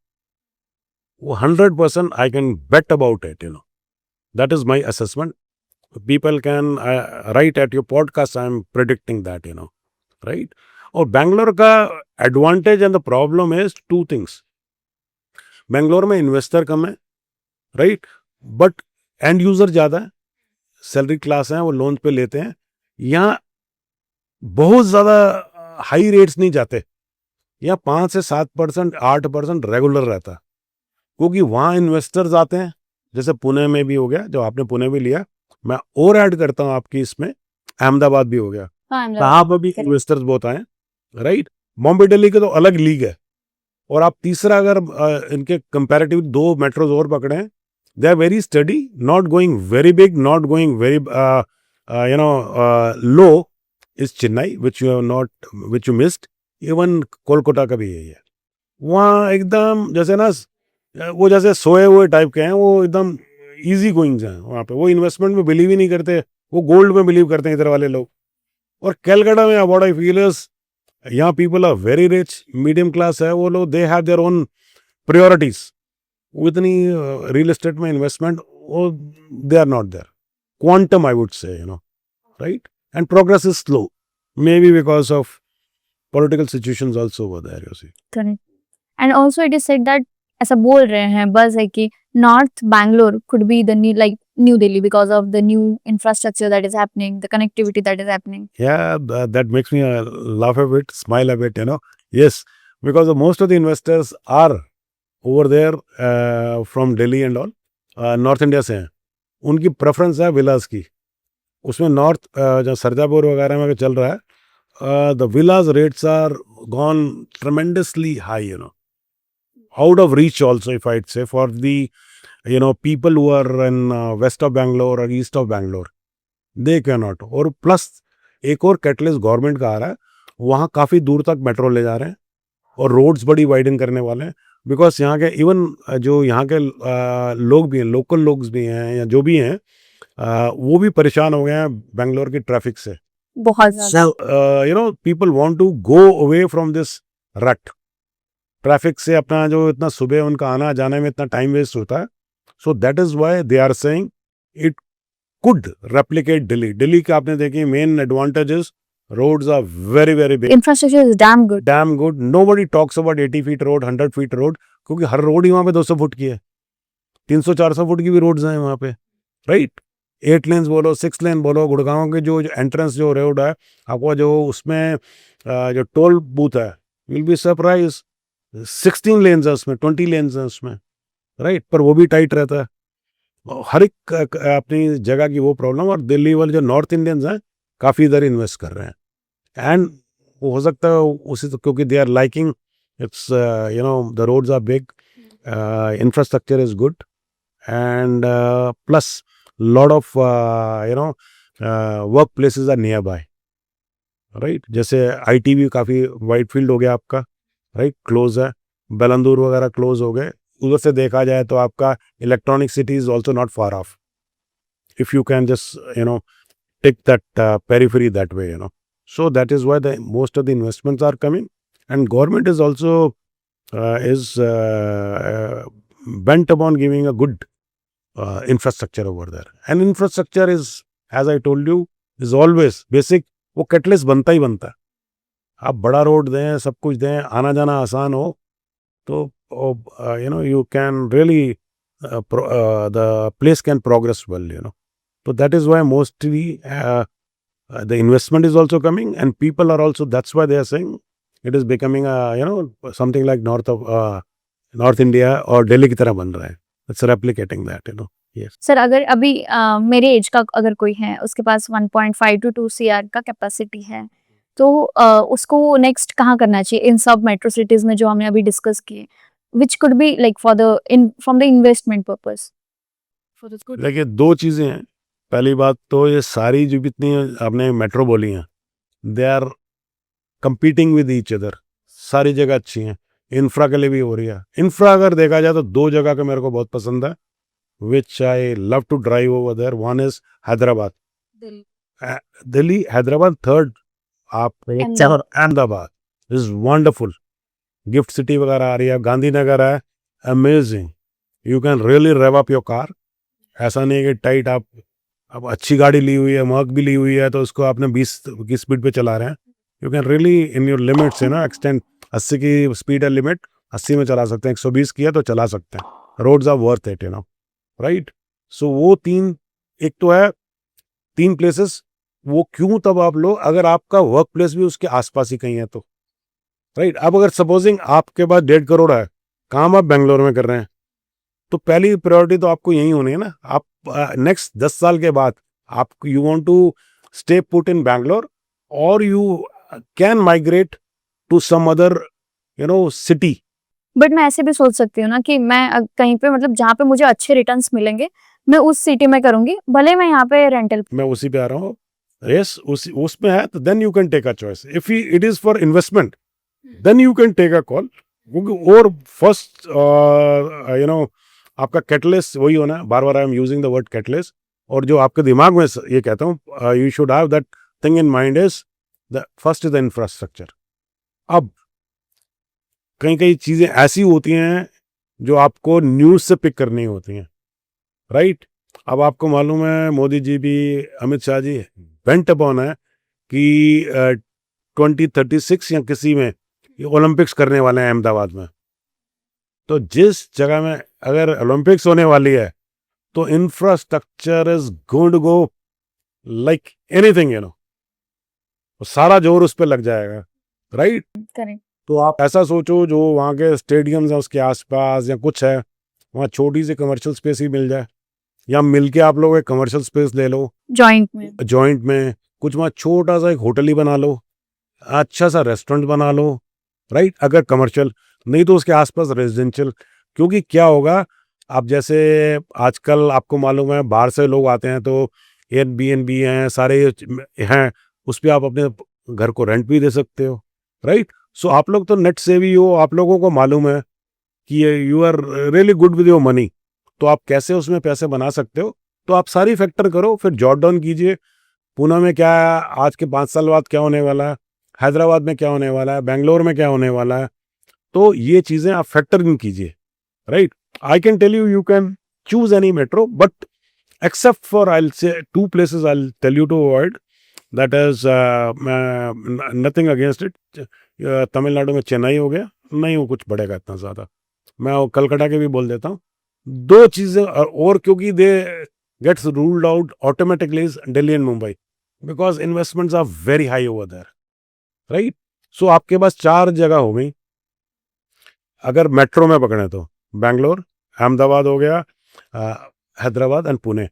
वो 100% I can bet about it. That is my assessment. People can write at your podcast, I am predicting that, right? और बैंगलोर का advantage and the problem is two things. Bangalore में इन्वेस्टर कम है, राइट? बट एंड यूजर ज़्यादा है, salary class है, वो loan पे लेते हैं। यहाँ बहुत ज़्यादा हाई रेट्स नहीं जाते, यहाँ 5 से 7%, 8% रेगुलर रहता, क्योंकि वहाँ इन्वेस्टर्स आते हैं। जैसे पुणे में भी हो गया, जो आपने पुणे भी लिया, मैं और ऐड करता हूँ आपकी इसमें, अहमदाबाद भी हो गया, वहाँ पर भी इन्वेस्टर्स बहुत आए, राइट? बॉम्बे दिल्ली के तो अलग लीग है। और आप तीसरा अगर इनके कंपैरेटिव 2 मेट्रोज और पकड़े हैं, they are very steady, not going very big, not going very low, is Chennai which you missed. Even Kolkata का भी यही है, वहाँ एकदम जैसे ना वो जैसे सोए हुए टाइप के हैं, वो एकदम इजी गोइंग्स हैं वहाँ पे। वो इन्वेस्टमेंट में बिलीव ही नहीं करते, वो गोल्ड में बिलीव करते हैं इधर वाले लोग। और कैलकाटा में व्हाट आई फील इज, यहाँ people are very rich, medium class है वो लोग, they have their own priorities. वो इतनी रियल एस्टेट में इन्वेस्टमेंट, वो they are not there quantum, I would say, right? And progress is slow, maybe because of political situations also over there, you see. Correct. And also it is said that, ऐसा बोल रहे हैं बस है कि north Bangalore could be the new, like New Delhi, because of the new infrastructure that is happening, the connectivity that is happening. Yeah, that makes me laugh a bit, smile a bit, Yes, because most of the investors are over there from Delhi and all, North India से हैं। उनकी preference है विलास की। उसमें north जो सरजापुर वगैरह में चल रहा है, the villas rates are gone tremendously high, out of reach also, if I'd say, for the people who are in west of Bangalore or east of Bangalore, they cannot। और प्लस एक और catalyst government का आ रहा है, वहाँ काफ़ी दूर तक मेट्रो ले जा रहे हैं और रोड्स बड़ी वाइडन करने वाले हैं। बिकॉज यहाँ के इवन जो यहाँ के लोग भी हैं, लोकल लोग भी हैं या जो भी हैं, वो भी परेशान हो गए हैं बेंगलोर की ट्रैफिक से। बहुत ज़्यादा। People want to go away from this rut traffic से। अपना जो इतना सुबह उनका आना जाने में इतना टाइम वेस्ट होता है, so that is why they are saying it could replicate Delhi. Delhi का आपने देखिए main advantages, roads are very very big, Infrastructure is damn good. Nobody talks about 80 feet road, 100 feet road, क्योंकि हर रोड ही वहाँ पे 200 foot की है, 300-400 फुट की भी रोड्स हैं वहाँ पे, राइट? 8 लेन्स बोलो, 6 लेन बोलो। गुड़गांव के जो एंट्रेंस जो रोड है, आपको जो उसमें जो टोल बूथ है, विल बी सरप्राइज, 16 लेन्स है उसमें, 20 लेन्स है उसमें, राइट? पर वो भी टाइट रहता है। हर एक अपनी जगह की वो प्रॉब्लम। और दिल्ली वाले जो नॉर्थ इंडियंस हैं काफ़ी इधर इन्वेस्ट कर रहे हैं, एंड हो सकता है उसी तो, क्योंकि they are liking It's the roads are big, infrastructure is good, and plus lot of workplaces are nearby, right? जैसे IT भी काफ़ी वाइड फील्ड हो गया आपका, राइट, क्लोज है, बेलंदूर वगैरह क्लोज हो गए, उधर से देखा जाए तो आपका electronic city is also not far of, if you can just take that periphery that way, so that is why the most of the investments are coming, and government is also is bent upon giving a good infrastructure over there, and infrastructure is, as I told you, is always basic. वो catalyst बनता ही बनता है। आप बड़ा road दें, सब कुछ दें, आना जाना आसान हो, तो you can really the place can progress well, so that is why mostly the investment is also coming, and people are also, that's why they are saying it is becoming something like North India or Delhi की तरह बन रहा है, it's replicating that, yes. Sir अगर अभी मेरे as का अगर कोई है, उसके पास 1.5 to 2 CR का कैपेसिटी है, तो उसको नेक्स्ट कहाँ करना चाहिए इन सब मेट्रो सिटीज में जो हमने अभी डिस्कस किए, which could be like for the from the investment purpose? For this good. देखिए, दो चीज़ें हैं। पहली बात तो ये सारी जो जितनी आपने मेट्रो बोली हैं, they are competing with each other, सारी जगह अच्छी हैं, इंफ्रा के लिए भी हो रही है। इंफ्रा अगर देखा जाए तो दो जगह का मेरे को बहुत पसंद है, which I love to drive over there. One is Hyderabad, Delhi. Delhi, Hyderabad, third आप Ahmedabad is wonderful, gift city वगैरह आ रही है, गांधीनगर है, amazing, you can really rev up your car. ऐसा नहीं है कि टाइट, आप अब अच्छी गाड़ी ली हुई है, मर्क भी ली हुई है, तो उसको आपने 20 की स्पीड पे चला रहे हैं, you can really in your limit से एक्सटेंड। 80 की स्पीड है लिमिट, 80 में चला सकते हैं, 120 की है तो चला सकते हैं, roads are worth it, right. So वो तीन, एक तो है 3 प्लेसेस, वो क्यों तब आप लो अगर आपका वर्क प्लेस भी उसके आसपास ही कहीं है तो, राइट। अब अगर सपोजिंग आपके पास 1.5 करोड़ है, काम आप बेंगलोर में कर रहे हैं, तो पहली प्रायोरिटी तो आपको यही होनी है ना। आप नेक्स्ट 10 साल के बाद आप you want to stay put in Bangalore, और you can migrate to some other city. But मैं ऐसे भी सोच सकती हूँ ना कि मैं कहीं पे मतलब जहाँ पे मुझे अच्छे रिटर्न्स मिलेंगे, मैं उस सिटी में करूंगी, भले मैं यहाँ पे रेंटल। मैं उसी पे आ रहा हूँ, यस, उसमें है, तो then you can take a choice. If it is for investment, then you can take a call. और फर्स्ट आपका कैटलिस्ट वही होना है, बार बार I am using the word catalyst, और जो आपके दिमाग में ये कहता हूँ, you should have that thing in mind, is the first is the infrastructure. अब कई कई चीज़ें ऐसी होती हैं जो आपको न्यूज़ से पिक करनी होती हैं, राइट। अब आपको मालूम है मोदी जी भी, अमित शाह जी बेंट अपॉन है कि 2036 या किसी में ये ओलंपिक्स करने वाले हैं अहमदाबाद में। तो जिस जगह में अगर ओलंपिक्स होने वाली है, तो infrastructure is going to go like anything, सारा जोर उस पर लग जाएगा, राइट। करेक्ट। तो आप ऐसा सोचो, जो वहाँ के स्टेडियम्स हैं उसके आसपास या कुछ है, वहाँ छोटी सी कमर्शियल स्पेस ही मिल जाए, या मिलके आप लोग एक कमर्शियल स्पेस ले लो जॉइंट में, कुछ वहाँ छोटा सा एक होटल ही बना लो, अच्छा सा रेस्टोरेंट बना लो, राइट, अगर कमर्शियल नहीं तो उसके आसपास रेजिडेंशियल। क्योंकि क्या होगा, आप जैसे आजकल आपको मालूम है बाहर से लोग आते हैं, तो एयरबीएनबी हैं, सारे हैं, उस पर आप अपने घर को रेंट भी दे सकते हो, राइट। सो आप लोग तो नेट सेवी हो, आप लोगों को मालूम है कि you are really good with your money, तो आप कैसे उसमें पैसे बना सकते हो। तो आप सारी फैक्टर करो, फिर जॉट डाउन कीजिए, पूना में क्या है, आज के 5 साल बाद क्या होने वाला है, हैदराबाद में क्या होने वाला है, बेंगलोर में क्या होने वाला है, तो ये चीज़ें आप फैक्टर इन कीजिए, right. I can tell you, you can choose any metro, but except for I say 2 places I tell you to avoid, that is nothing against it. Tamil Nadu में चेन्नई हो गया, नहीं वो कुछ बढ़ेगा इतना ज़्यादा, मैं वो कलकत्ता के भी बोल देता हूँ। 2 चीज़ें और क्योंकि they gets ruled out automatically is Delhi and Mumbai, because investments are very high over there, right. So आपके पास 4 जगह हो गई अगर मेट्रो में पकड़े तो, बैंगलोर, अहमदाबाद हो गया, हैदराबाद एंड पुणे।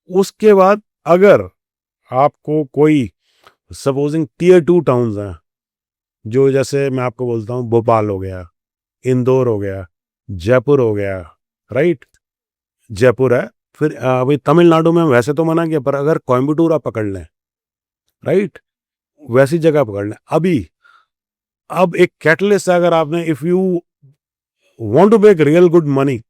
उसके बाद अगर आपको कोई सपोजिंग टियर 2 टाउन्स हैं, जो जैसे मैं आपको बोलता हूँ भोपाल हो गया, इंदौर हो गया, जयपुर हो गया, राइट? जयपुर है। फिर अभी तमिलनाडु में वैसे तो मना किया, पर अगर कोयम्बटूर आप पकड़ लें, राइट, वैसी जगह पकड़ लें। अब एक कैटलिस्ट है, अगर आपने, if you want to make real good money,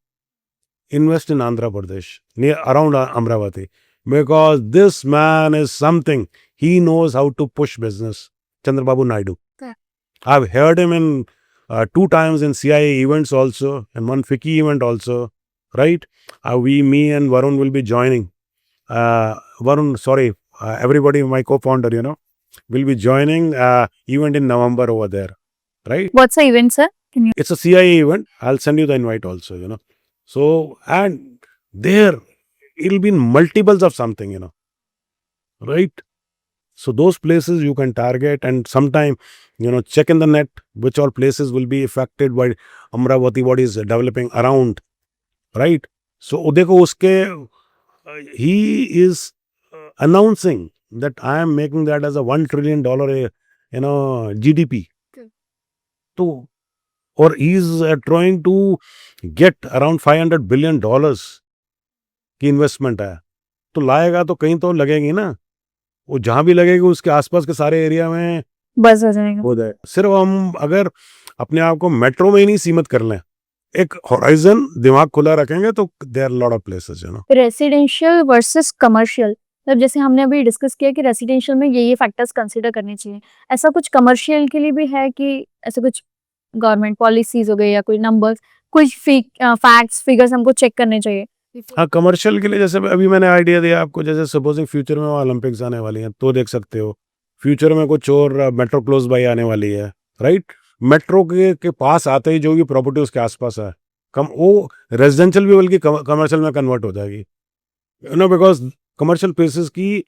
invest in Andhra Pradesh, near around Amravati, because this man is something. He knows how to push business. Chandrababu Naidu. Correct. I've heard him in 2 times in CIA events also, and one FICCI event also, right? Me and Varun will be joining. Everybody, my co-founder, will be joining event in November over there, right? What's the event, sir? Can you? It's a CIA event. I'll send you the invite also, So, and there, it'll be in multiples of something, right? So, those places you can target, and sometime, check in the net which all places will be affected by Amravati, what is developing around, right? So, udeko uske, he is announcing that I am making that as a $1 trillion, GDP. Good. So, or he is trying to get around $500 billion की investment है, तो लाएगा तो कहीं तो लगेगी ना, वो जहां भी लगेगी उसके आसपास के सारे एरिया में बस हो जाएगा। हो जाए। सिर्फ हम अगर अपने आप को मेट्रो में ही नहीं सीमित कर लें, एक होराइजन दिमाग खुला रखेंगे, तो there are lot of places, residential versus commercial, मतलब जैसे हमने अभी डिस्कस किया कि रेसिडेंशियल में ये फैक्टर्स कंसीडर करने चाहिए, ऐसा कुछ कमर्शियल के लिए भी है कि ऐसे कुछ गवर्नमेंट पॉलिसीज हो गई या कोई नंबर्स, कुछ फैक्ट्स फिगर्स हमको चेक करने चाहिए? हाँ, कमर्शियल के लिए जैसे अभी मैंने आइडिया दिया आपको, जैसे सपोजिंग फ्यूचर में ओलंपिक्स आने वाली हैं, तो देख सकते हो फ्यूचर में कुछ और मेट्रो क्लोज बाई आने वाली है, राइट? मेट्रो के पास आते ही जो भी प्रॉपर्टी उसके आसपास है, वो रेजिडेंशियल भी बल्कि कमर्शियल में कन्वर्ट हो जाएगी, बिकॉज कमर्शियल प्लेसेस की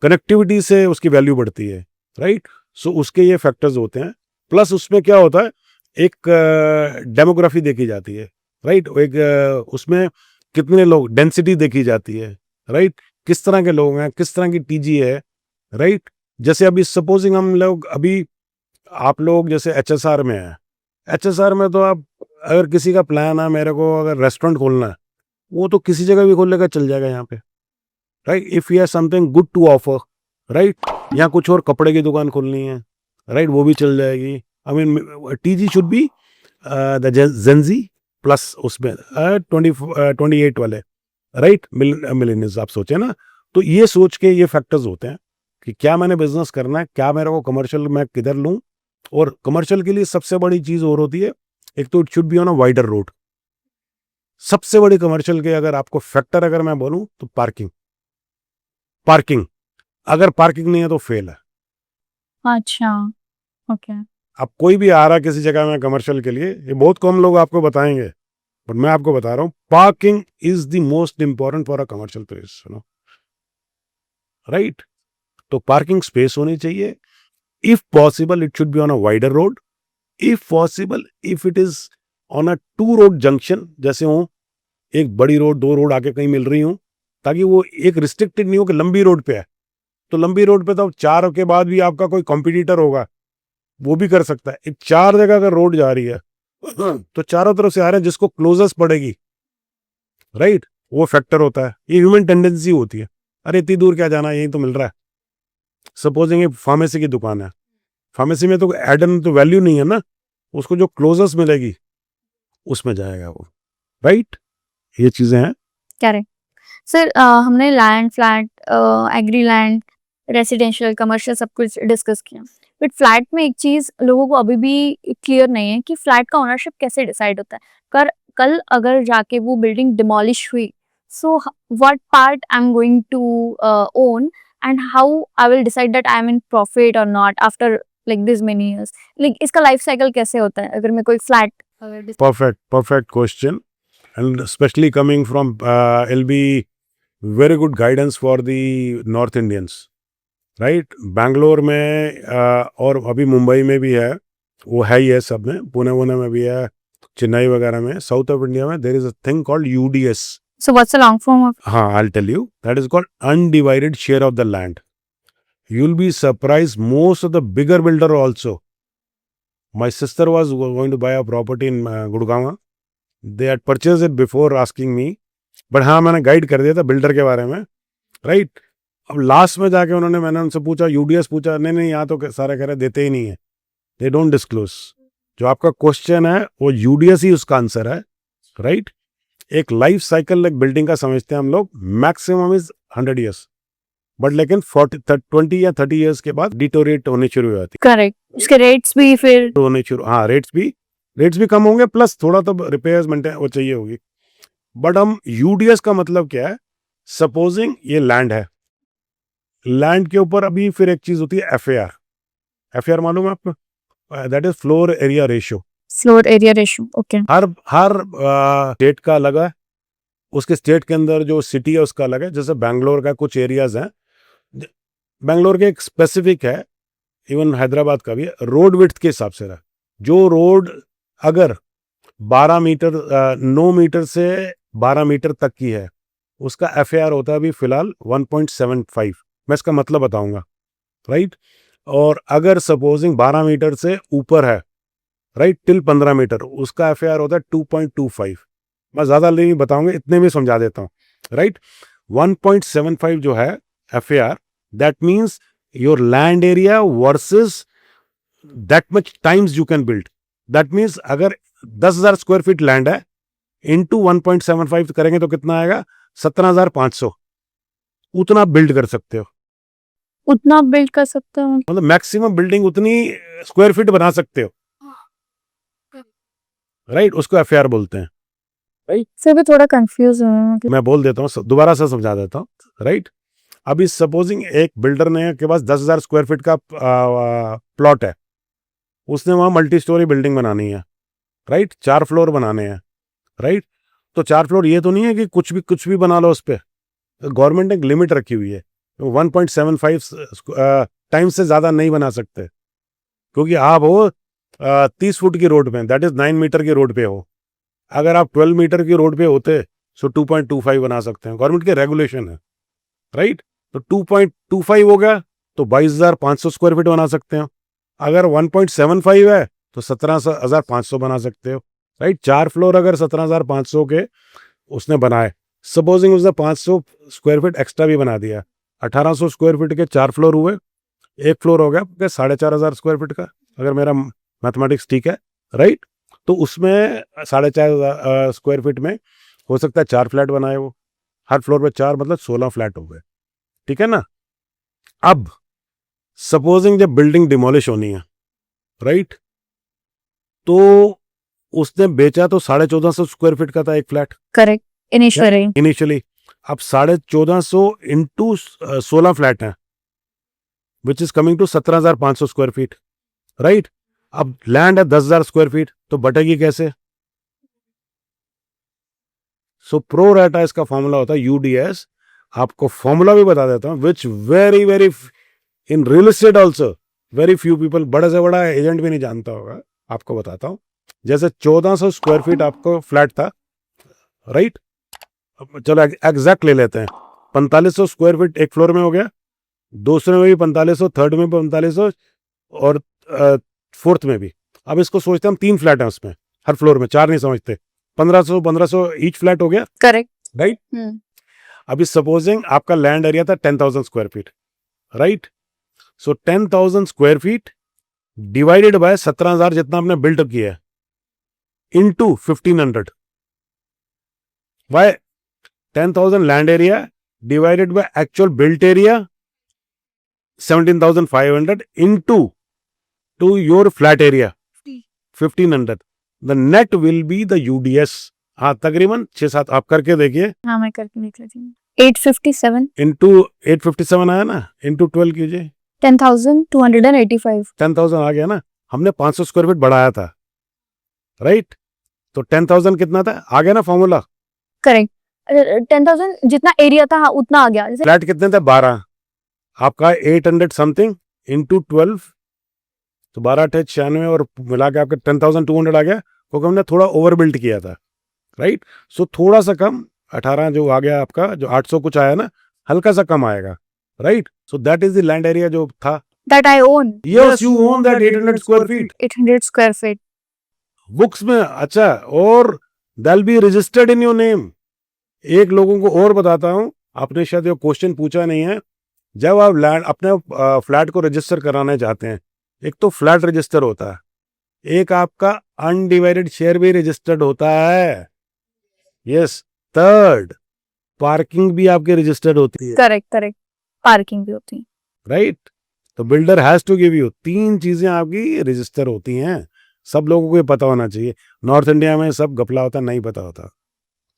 कनेक्टिविटी से उसकी वैल्यू बढ़ती है, राइट? सो उसके ये फैक्टर्स होते हैं। प्लस उसमें क्या होता है, एक डेमोग्राफी देखी जाती है, राइट? एक उसमें कितने लोग, डेंसिटी देखी जाती है, राइट? किस तरह के लोग हैं, किस तरह की टीजी है, राइट? जैसे अभी सपोजिंग हम लोग, अभी आप लोग जैसे एचएसआर में है, एचएसआर में तो आप, अगर किसी का प्लान है मेरे को अगर रेस्टोरेंट खोलना है, वो तो किसी जगह भी खोल लेगा, चल जाएगा यहाँ पे, right? If you have something good to offer, right? यहाँ कुछ और कपड़े की दुकान खोलनी है, राइट? वो भी चल जाएगी। I mean TG should be the Gen Z plus उसमें 28 वाले, राइट? मिलेनियल्स आप सोचे ना, तो ये सोच के ये फैक्टर्स होते हैं कि क्या मैंने बिजनेस करना है, क्या मेरे को कमर्शियल मैं किधर लूं। और कमर्शियल के लिए सबसे बड़ी चीज और होती है, एक तो it should be on a wider road. सबसे बड़ी कमर्शियल के अगर आपको फैक्टर अगर मैं बोलूं तो पार्किंग अगर पार्किंग नहीं है तो फेल है। अच्छा, ओके। अब कोई भी आ रहा है किसी जगह में कमर्शियल के लिए, ये बहुत कम लोग आपको बताएंगे, बट मैं आपको बता रहा हूं, parking is the most important for a commercial place, right? तो पार्किंग स्पेस होनी चाहिए। If possible it should be on a wider road. If possible, if it is on a 2 road junction, जैसे हो एक बड़ी रोड, 2 रोड आके कहीं मिल रही हूं, ताकि वो एक रिस्ट्रिक्टेड नहीं हो कि लंबी रोड पे है, तो लंबी रोड पे तो 4 के बाद भी आपका कोई कॉम्पिटिटर होगा, वो भी कर सकता है। एक 4 जगह अगर रोड जा रही है तो चारों तरफ से आ रहे हैं, जिसको क्लोजेस्ट पड़ेगी, राइट? वो फैक्टर होता है। ये ह्यूमन टेंडेंसी होती है, अरे इतनी दूर क्या जाना, यही तो मिल रहा है। सपोजिंग फार्मेसी की दुकान है, फार्मेसी में तो एडन तो वैल्यू नहीं है ना, उसको जो क्लोजेस्ट मिलेगी उसमें जाएगा वो, राइट? ये चीजें हैं। Correct sir. हमने land, flat, agri land, residential, commercial सब कुछ डिस्कस किया, बट फ्लैट में एक चीज लोगों को अभी भी क्लियर नहीं है कि फ्लैट का ओनरशिप कैसे डिसाइड होता है। कल अगर जाके वो बिल्डिंग डिमोलिश हुई, so what part I am going to own and how I will decide that I am in profit और not after like this many years, like इसका लाइफ साइकिल कैसे होता है अगर मैं कोई flat? Perfect question, and especially coming from it'll be very good guidance for the North Indians, right? Bangalore में और अभी मुंबई में भी है, वो है ही है, सब में, पुणे वुणे में भी है, चेन्नई वगैरह में, साउथ ऑफ इंडिया में there is a thing called UDS. So what's the long form of? हाँ, I'll tell you. That is called undivided share of the land. You'll be surprised, most of the bigger builder also, My sister was going to buy a property in Gurgaon. They had purchased it before asking me. But हाँ, मैंने guide कर दिया था builder के बारे में, right. अब last में जाके मैंने उनसे पूछा, यूडीएस पूछा, नहीं यहाँ तो सारे कह रहे देते ही नहीं है, दे डोंट डिस्क्लोज. जो आपका क्वेश्चन है वो यूडीएस ही उसका आंसर है, राइट. एक लाइफ साइकिल एक बिल्डिंग का समझते हैं हम लोग, मैक्सिमम इज 100 ईयर्स, बट लेकिन 20 या 30 ईयर्स के बाद डिटोरेट होने शुरू हो जाती करेक्ट. उसके रेट्स भी फिर है, होने शुरू. हाँ, रेट्स भी कम होंगे, प्लस थोड़ा तो रिपेयर्स मेंटेन वो चाहिए होगी. बट हम यूडीएस का मतलब क्या है, सपोजिंग ये लैंड है, लैंड के ऊपर अभी फिर एक चीज होती है एफएआर. एफएआर मालूम है आपको? That is floor area ratio. Floor area ratio. Okay. Her state का अलग है, उसके स्टेट के अंदर जो सिटी है उसका अलग है. जैसे बैंगलोर का कुछ एरियाज हैं, बैंगलोर के एक स्पेसिफिक है, इवन हैदराबाद का भी है, रोड विड्थ के हिसाब से रहा. जो रोड अगर 12 मीटर 9 मीटर से 12 मीटर तक की है, उसका एफएआर होता है अभी फिलहाल 1.75. मैं इसका मतलब बताऊंगा, राइट. और अगर सपोजिंग 12 मीटर से ऊपर है, राइट, टिल 15 मीटर, उसका एफएआर होता है 2.25. मैं ज़्यादा नहीं बताऊंगा, इतने में समझा देता हूँ, राइट. 1.75 जो है FAR, that means your land area versus that much times you can build. That means अगर 10,000 स्क्वायर फीट लैंड है, इंटू 1.75 करेंगे तो कितना आएगा? 17,500. उतना बिल्ड कर सकते हो, उतना बिल्ड कर सकते हो. मतलब मैक्सिमम बिल्डिंग उतनी स्क्वायर फीट बना सकते हो, राइट. उसको एफएआर बोलते हैं. से भी थोड़ा कंफ्यूज हूँ. मैं बोल देता हूँ, दोबारा से समझा देता हूँ, राइट. अभी सपोजिंग एक बिल्डर ने के पास 10,000 स्क्वायर फीट का प्लॉट है, उसने वहाँ मल्टी स्टोरी बिल्डिंग बनानी है, राइट. 4 फ्लोर बनाने हैं, राइट. तो 4 फ्लोर ये तो नहीं है कि कुछ भी बना लो उस पर. गवर्नमेंट ने एक लिमिट रखी हुई है, 1.75 टाइम्स से ज़्यादा नहीं बना सकते, क्योंकि आप हो 30 फुट की रोड पे, दैट इज 9 मीटर की रोड पे हो. अगर आप 12 मीटर की रोड पे होते तो 2.25 बना सकते हैं, गवर्नमेंट के रेगुलेशन है, राइट. तो 2.25 हो गया तो 22,500 स्क्वायर फीट बना सकते हो. अगर 1.75 है तो 17,500 बना सकते हो, राइट. 4 फ्लोर अगर 17,500 के उसने बनाए, सपोजिंग उसने 500 स्क्वायर फीट एक्स्ट्रा भी बना दिया, 1,800 स्क्वायर फीट के 4 फ्लोर हुए, एक फ्लोर हो गया 4,500 स्क्वायर फीट का, अगर मेरा मैथमेटिक्स ठीक है, राइट. तो उसमें 4,500 स्क्वायर फीट में हो सकता है 4 फ्लैट बनाए वो, हर फ्लोर पे 4, मतलब 16 फ्लैट हो गए, ठीक है ना. अब सपोजिंग जब बिल्डिंग डिमोलिश होनी है, राइट, तो उसने बेचा तो 1450 स्क्वायर फीट का था एक फ्लैट. करेक्ट. इनिशियली. अब 1450 इंटू 16 फ्लैट है, which is coming to 17,500 square feet, right. अब लैंड है 10,000 स्क्वायर फीट, तो बटेगी कैसे? सो प्रो रेटा इसका फॉर्मूला होता है यूडीएस. आपको फॉर्मूला भी बता देता हूं, which very very in real estate also very few people, बड़े से बड़ा एजेंट भी नहीं जानता होगा. आपको बताता हूं. जैसे 1400 स्क्वायर फीट आपको फ्लैट था, राइट. चलो एग्जैक्ट ले लेते हैं. 4500 स्क्वायर फीट एक फ्लोर में हो गया, दूसरे में भी 4500, थर्ड में भी 4500 और फोर्थ में भी. अब इसको सोचते हैं हम 3 फ्लैट हैं उसमें, हर फ्लोर में 4 नहीं समझते, 1500 ईच फ्लैट हो गया, करेक्ट. राइट. अभी सपोजिंग आपका लैंड एरिया था 10,000 square feet, right. So 10,000 square feet divided by 17,000 जितना आपने बिल्ट किया है, into 1500. Why 10,000 land area divided by actual built area 17,500 into to your flat area 1500. The net will be the UDS. हाँ, तकरीबन 6-7 आप करके देखिए. हाँ, मैं करके देख लेती हूँ. 857 इंटू 857 आया ना, इंटू 12 कीजिए, 10,285. 10,000 आ गया ना. हमने 500 स्क्वायर फीट बढ़ाया था, राइट. तो 10,000 कितना था, आ गया ना फॉर्मूला. करेक्ट. 10,000 जितना एरिया था, हाँ, उतना आ गया. जैसे फ्लैट कितने थे, 12. आपका 800 समथिंग इंटू 12, तो 12,896 और मिला के आपका 10,200 आ गया, क्योंकि हमने थोड़ा ओवर बिल्ड किया था, राइट. सो थोड़ा सा कम 18 जो आ गया आपका, जो 800 कुछ आया ना, हल्का सा कम आएगा, right. So that is the land area जो था. that I own. Yes, you own that 800 square feet. 800 square feet. Books में अच्छा, और दैल be registered in your name. एक लोगों को और बताता हूँ, आपने शायद ये क्वेश्चन पूछा नहीं है। जब आप लैंड अपने फ्लैट को रजिस्टर कराने चाहते हैं, एक तो फ्लैट रजिस्टर होता है, एक आपका अनडिवाइडेड शेयर भी रजिस्टर्ड होता है। यस, थर्ड पार्किंग भी आपके रजिस्टर्ड होती है, Correct. Parking भी होती है. राइट? तो builder has to give you 3 चीजें आपकी रजिस्टर होती हैं। सब लोगों को ये पता होना चाहिए। नॉर्थ इंडिया में सब घपला होता, नहीं पता होता।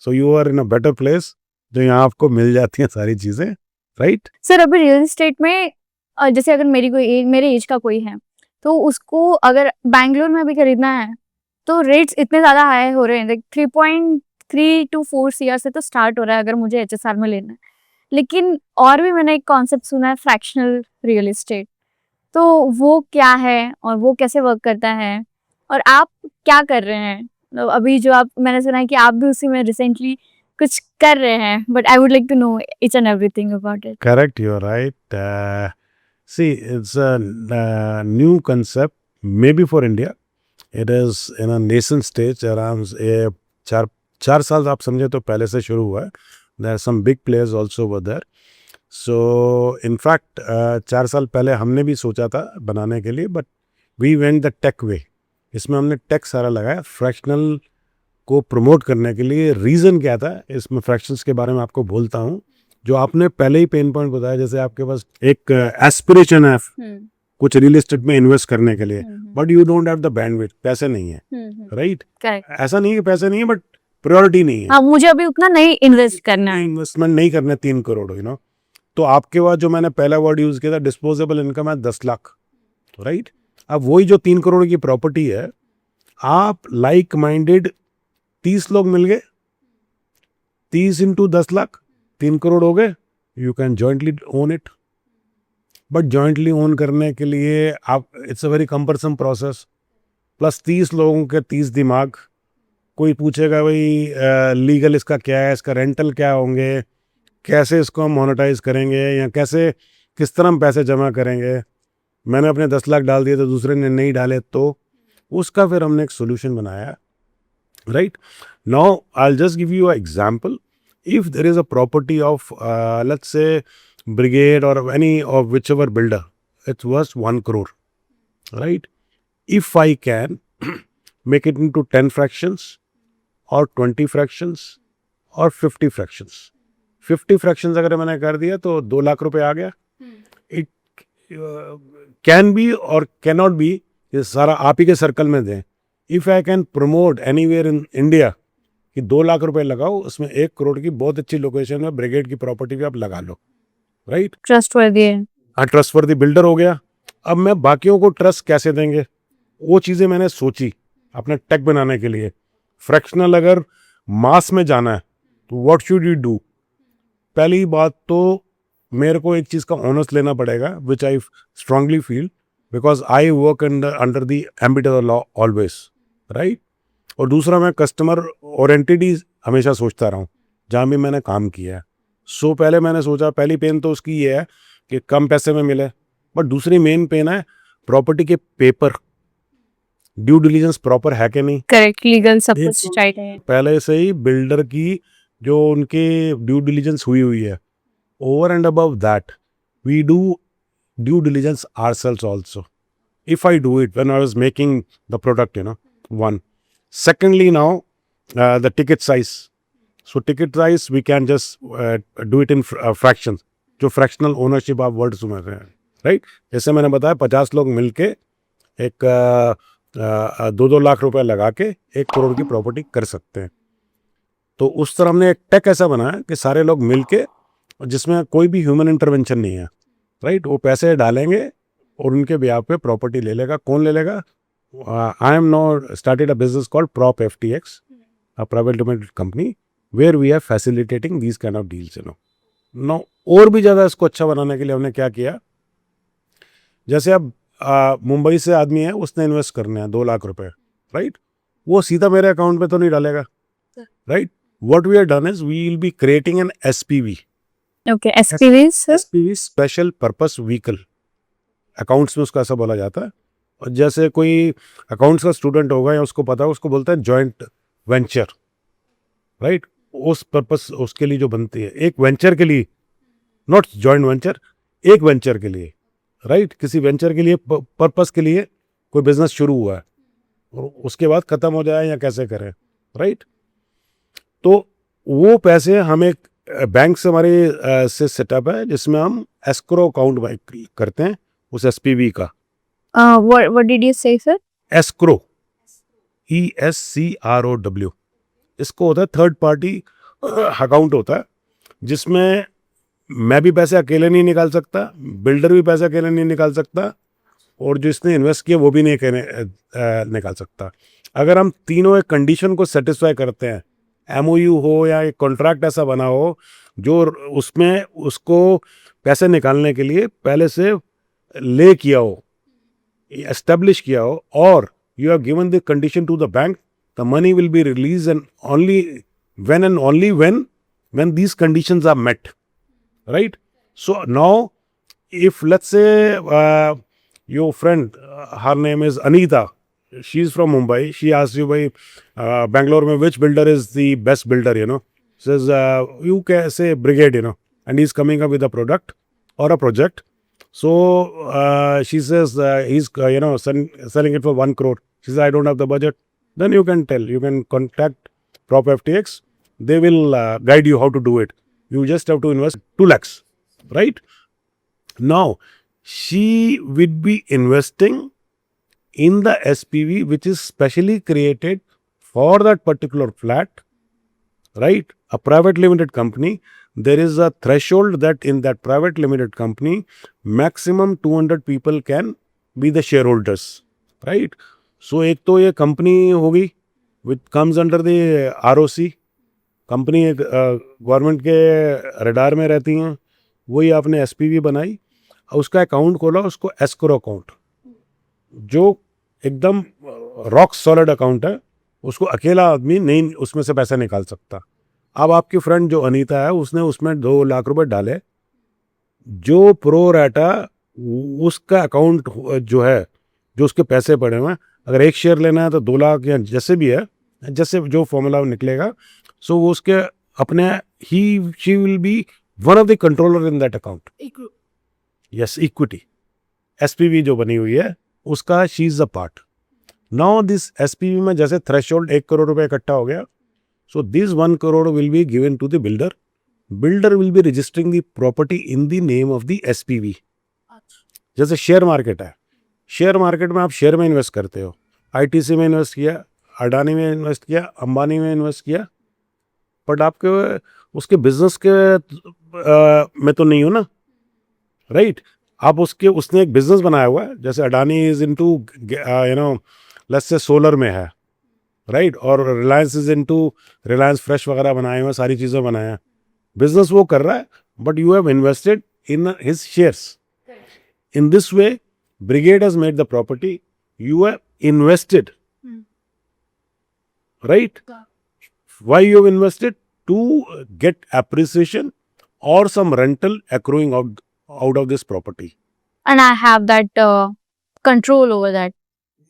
So you are in a better place, जो यहाँ आपको मिल जाती हैं सारी चीजें, राइट? सर अभी रियल एस्टेट में जैसे अगर मेरे एज का कोई है तो उसको अगर बैंगलोर में भी खरीदना है तो रेट्स इतने ज़्यादा हाई हो रहे हैं, लाइक 3.3 to 4 CR से तो स्टार्ट हो रहा है अगर मुझे HSR में लेना है। लेकिन और भी मैंने एक कॉन्सेप्ट सुना है, फ्रैक्शनल रियल एस्टेट, तो वो क्या है और वो कैसे वर्क करता है और आप क्या कर रहे हैं? मतलब अभी जो आप, मैंने सुना है कि आप भी उसी में रिसेंटली कुछ कर रहे हैं, but I would like to know each and everything about it. Correct, you're right. See, it's a new concept, maybe for India. It is in a nascent stage. Around 4 साल आप समझे तो पहले से शुरू हुआ है. There are some big players also over there. So, in fact, 4 साल पहले हमने भी सोचा था बनाने के लिए, but we went the tech way. इसमें हमने टेक सारा लगाया फ्रैक्शनल को प्रमोट करने के लिए। रीज़न क्या था, इसमें फ्रैक्शंस के बारे में आपको बोलता हूँ, जो आपने पहले ही पेन पॉइंट बताया। जैसे आपके पास एक एस्पिरेशन है कुछ रियल एस्टेट में इन्वेस्ट करने के लिए, but you don't have the bandwidth, पैसे नहीं है, राइट? ऐसा नहीं है पैसे नहीं है, बट प्रायोरिटी नहीं है। हाँ, मुझे अभी उतना नहीं इन्वेस्ट करना है, इन्वेस्टमेंट नहीं करना 3 करोड़, तो आपके पास जो मैंने पहला वर्ड यूज किया था, डिस्पोजेबल इनकम है 10 लाख, राइट? अब वही जो 3 करोड़ की प्रॉपर्टी है, आप लाइक माइंडेड 30 लोग मिल गए, 30 इंटू 10 लाख 3 करोड़ हो गए, you can jointly own it. But jointly own करने के लिए आप, it's a very cumbersome process, plus 30 लोगों के 30 दिमाग। कोई पूछेगा भाई लीगल इसका क्या है, इसका रेंटल क्या होंगे, कैसे इसको हम मोनेटाइज करेंगे, या कैसे किस तरह हम पैसे जमा करेंगे। मैंने अपने 10 लाख डाल दिए तो दूसरे ने नहीं डाले, तो उसका फिर हमने एक सोल्यूशन बनाया, right? Now I will just give you a example. If there is a property of let's say Brigade or any of whichever builder, it's worth 1 crore, right? If I can make it into 10 fractions or 20 fractions or 50 fractions, 50 fractions अगर मैंने कर दिया तो 2 लाख रुपए आ गया. It can be or cannot be, ये सारा आप ही के सर्कल में दें. If I can promote anywhere in India कि 2 लाख रुपए लगाओ, उसमें 1 करोड़ की बहुत अच्छी लोकेशन में ब्रिगेड की प्रॉपर्टी भी आप लगा लो, राइट? ट्रस्टवर्दी है। हाँ, ट्रस्टवर्दी बिल्डर हो गया. अब मैं बाकियों को ट्रस्ट कैसे देंगे, वो चीज़ें मैंने सोची अपना टेक बनाने के लिए. फ्रैक्शनल अगर मास में जाना है तो व्हाट शुड यू डू? पहली बात तो मेरे को एक चीज़ का ऑनर्स लेना पड़ेगा, which I strongly feel, because I work under the ambit of the law always, right? और दूसरा, मैं कस्टमर ओरिएंटेड ही हमेशा सोचता रहा हूँ जहाँ भी मैंने काम किया है. सो पहले मैंने सोचा, पहली पेन तो उसकी ये है कि कम पैसे में मिले, बट दूसरी मेन पेन है प्रॉपर्टी के पेपर, ड्यू डिलीजेंस प्रॉपर है कि नहीं. करेक्ट, लीगल सब कुछ राइट है। पहले से ही बिल्डर की जो उनके ड्यू डिलीजेंस हुई है, over and above that we do due diligence ourselves also, if I do it when I was making the product, one. Secondly, now the ticket size. So ticket size we can just do it in fractions. जो fractional ownership आप word सुन रहे हैं, right? जैसे मैंने बताया 50 लोग मिलके एक 2-2 लाख रुपए लगा के 1 करोड़ की प्रॉपर्टी कर सकते हैं. तो उस तरह हमने एक टेक ऐसा बनाया कि सारे लोग मिलके, जिसमें कोई भी ह्यूमन इंटरवेंशन नहीं है, राइट? वो पैसे डालेंगे और उनके ब्याह पे प्रॉपर्टी ले लेगा. कौन ले लेगा? I am now started a business called prop FTX, a private limited company where we are facilitating these kind of deals, Now, और भी ज़्यादा इसको अच्छा बनाने के लिए हमने क्या किया, जैसे अब मुंबई से आदमी है, उसने इन्वेस्ट करने हैं 2 लाख रुपए, राइट? वो सीधा मेरे अकाउंट में तो नहीं डालेगा, right? What we have done is we will be creating an SPV. Okay, SPV, sir? SPV, Special Purpose Vehicle. Accounts में उसका ऐसा बोला जाता है। और जैसे कोई अकाउंट्स का स्टूडेंट होगा या उसको पता है, उसको बोलते हैं जॉइंट वेंचर, राइट। उस पर्पस उसके लिए जो बनती है, एक वेंचर के लिए, नॉट जॉइंट वेंचर, एक वेंचर के लिए, राइट। किसी वेंचर के लिए, पर्पस के लिए कोई बिजनेस शुरू हुआ है और उसके बाद खत्म हो जाए या कैसे करें, राइट। तो वो पैसे हम एक बैंक से हमारे से सेटअप है जिसमें हम एस्क्रो अकाउंट करते हैं उस एसपीवी का। what did you say, sir? Escrow, ESCROW, इसको होता है थर्ड पार्टी अकाउंट होता है, जिसमें मैं भी पैसे अकेले नहीं निकाल सकता, बिल्डर भी पैसे अकेले नहीं निकाल सकता, और जो इसने इन्वेस्ट किया वो भी नहीं निकाल सकता। अगर हम तीनों एक कंडीशन को सेटिस्फाई करते हैं, MOU हो या एक कॉन्ट्रैक्ट ऐसा बना हो जो उसमें उसको पैसे निकालने के लिए पहले से ले किया हो, एस्टेब्लिश किया हो, और you have given the condition to the bank, the money will be release and only when these conditions are met, right? So now if let's say your friend, her name is Anita, she's from Mumbai, she asks you by Bangalore mein which builder is the best builder, says you can say Brigade, and he's coming up with a product or a project. So she says he's selling it for 1 crore. She says I don't have the budget. Then you can contact Prop FTX. They will guide you how to do it. You just have to invest 2 lakhs, right? Now, she would be investing in the SPV which is specially created for that particular flat, right? A private limited company. There is a threshold that in that private limited company, maximum 200 people can be the shareholders, right? So, एक तो ये company होगी which comes under the ROC. Company government के radar में रहती हैं, वही आपने एसपीवी बनाई, उसका अकाउंट खोला, उसको एस्क्रो अकाउंट, जो एकदम रॉक सॉलिड अकाउंट है, उसको अकेला आदमी नहीं उसमें से पैसा निकाल सकता। अब आपकी फ्रेंड जो अनीता है, उसने उसमें 2 लाख रुपए डाले, जो प्रो राटा उसका अकाउंट जो है, जो उसके पैसे पड़े हुए हैं, अगर एक शेयर लेना है तो 2 लाख या जैसे भी है, जैसे जो फॉर्मूला निकलेगा, सो वो उसके अपने she will be one of the controller in that account. Yes, equity SPV जो बनी हुई है उसका she is a part. Now this SPV में जैसे थ्रेशोल्ड 1 करोड़ रुपए इकट्ठा हो गया, so this 1 crore will be given to the builder. Builder will be registering the property in the name of the SPV. जैसे शेयर मार्केट है, शेयर मार्केट में आप शेयर में इन्वेस्ट करते हो, आईटीसी में इन्वेस्ट किया, अडानी में इन्वेस्ट किया, अंबानी में इन्वेस्ट किया, बट आपके उसके बिजनेस के में तो नहीं हो ना, राइट। आप उसने एक बिजनेस बनाया हुआ है, जैसे Adani is into let's say solar में है, राइट, और Reliance is into Reliance fresh वगैरह बनाए हुए, सारी चीज़ें बनाए हैं, बिजनेस वो कर रहा है, but you have invested in his shares. In this way brigade has made the property, you have invested, right? Why you have invested? To get appreciation or some rental accruing out of this property. And I have that control over that.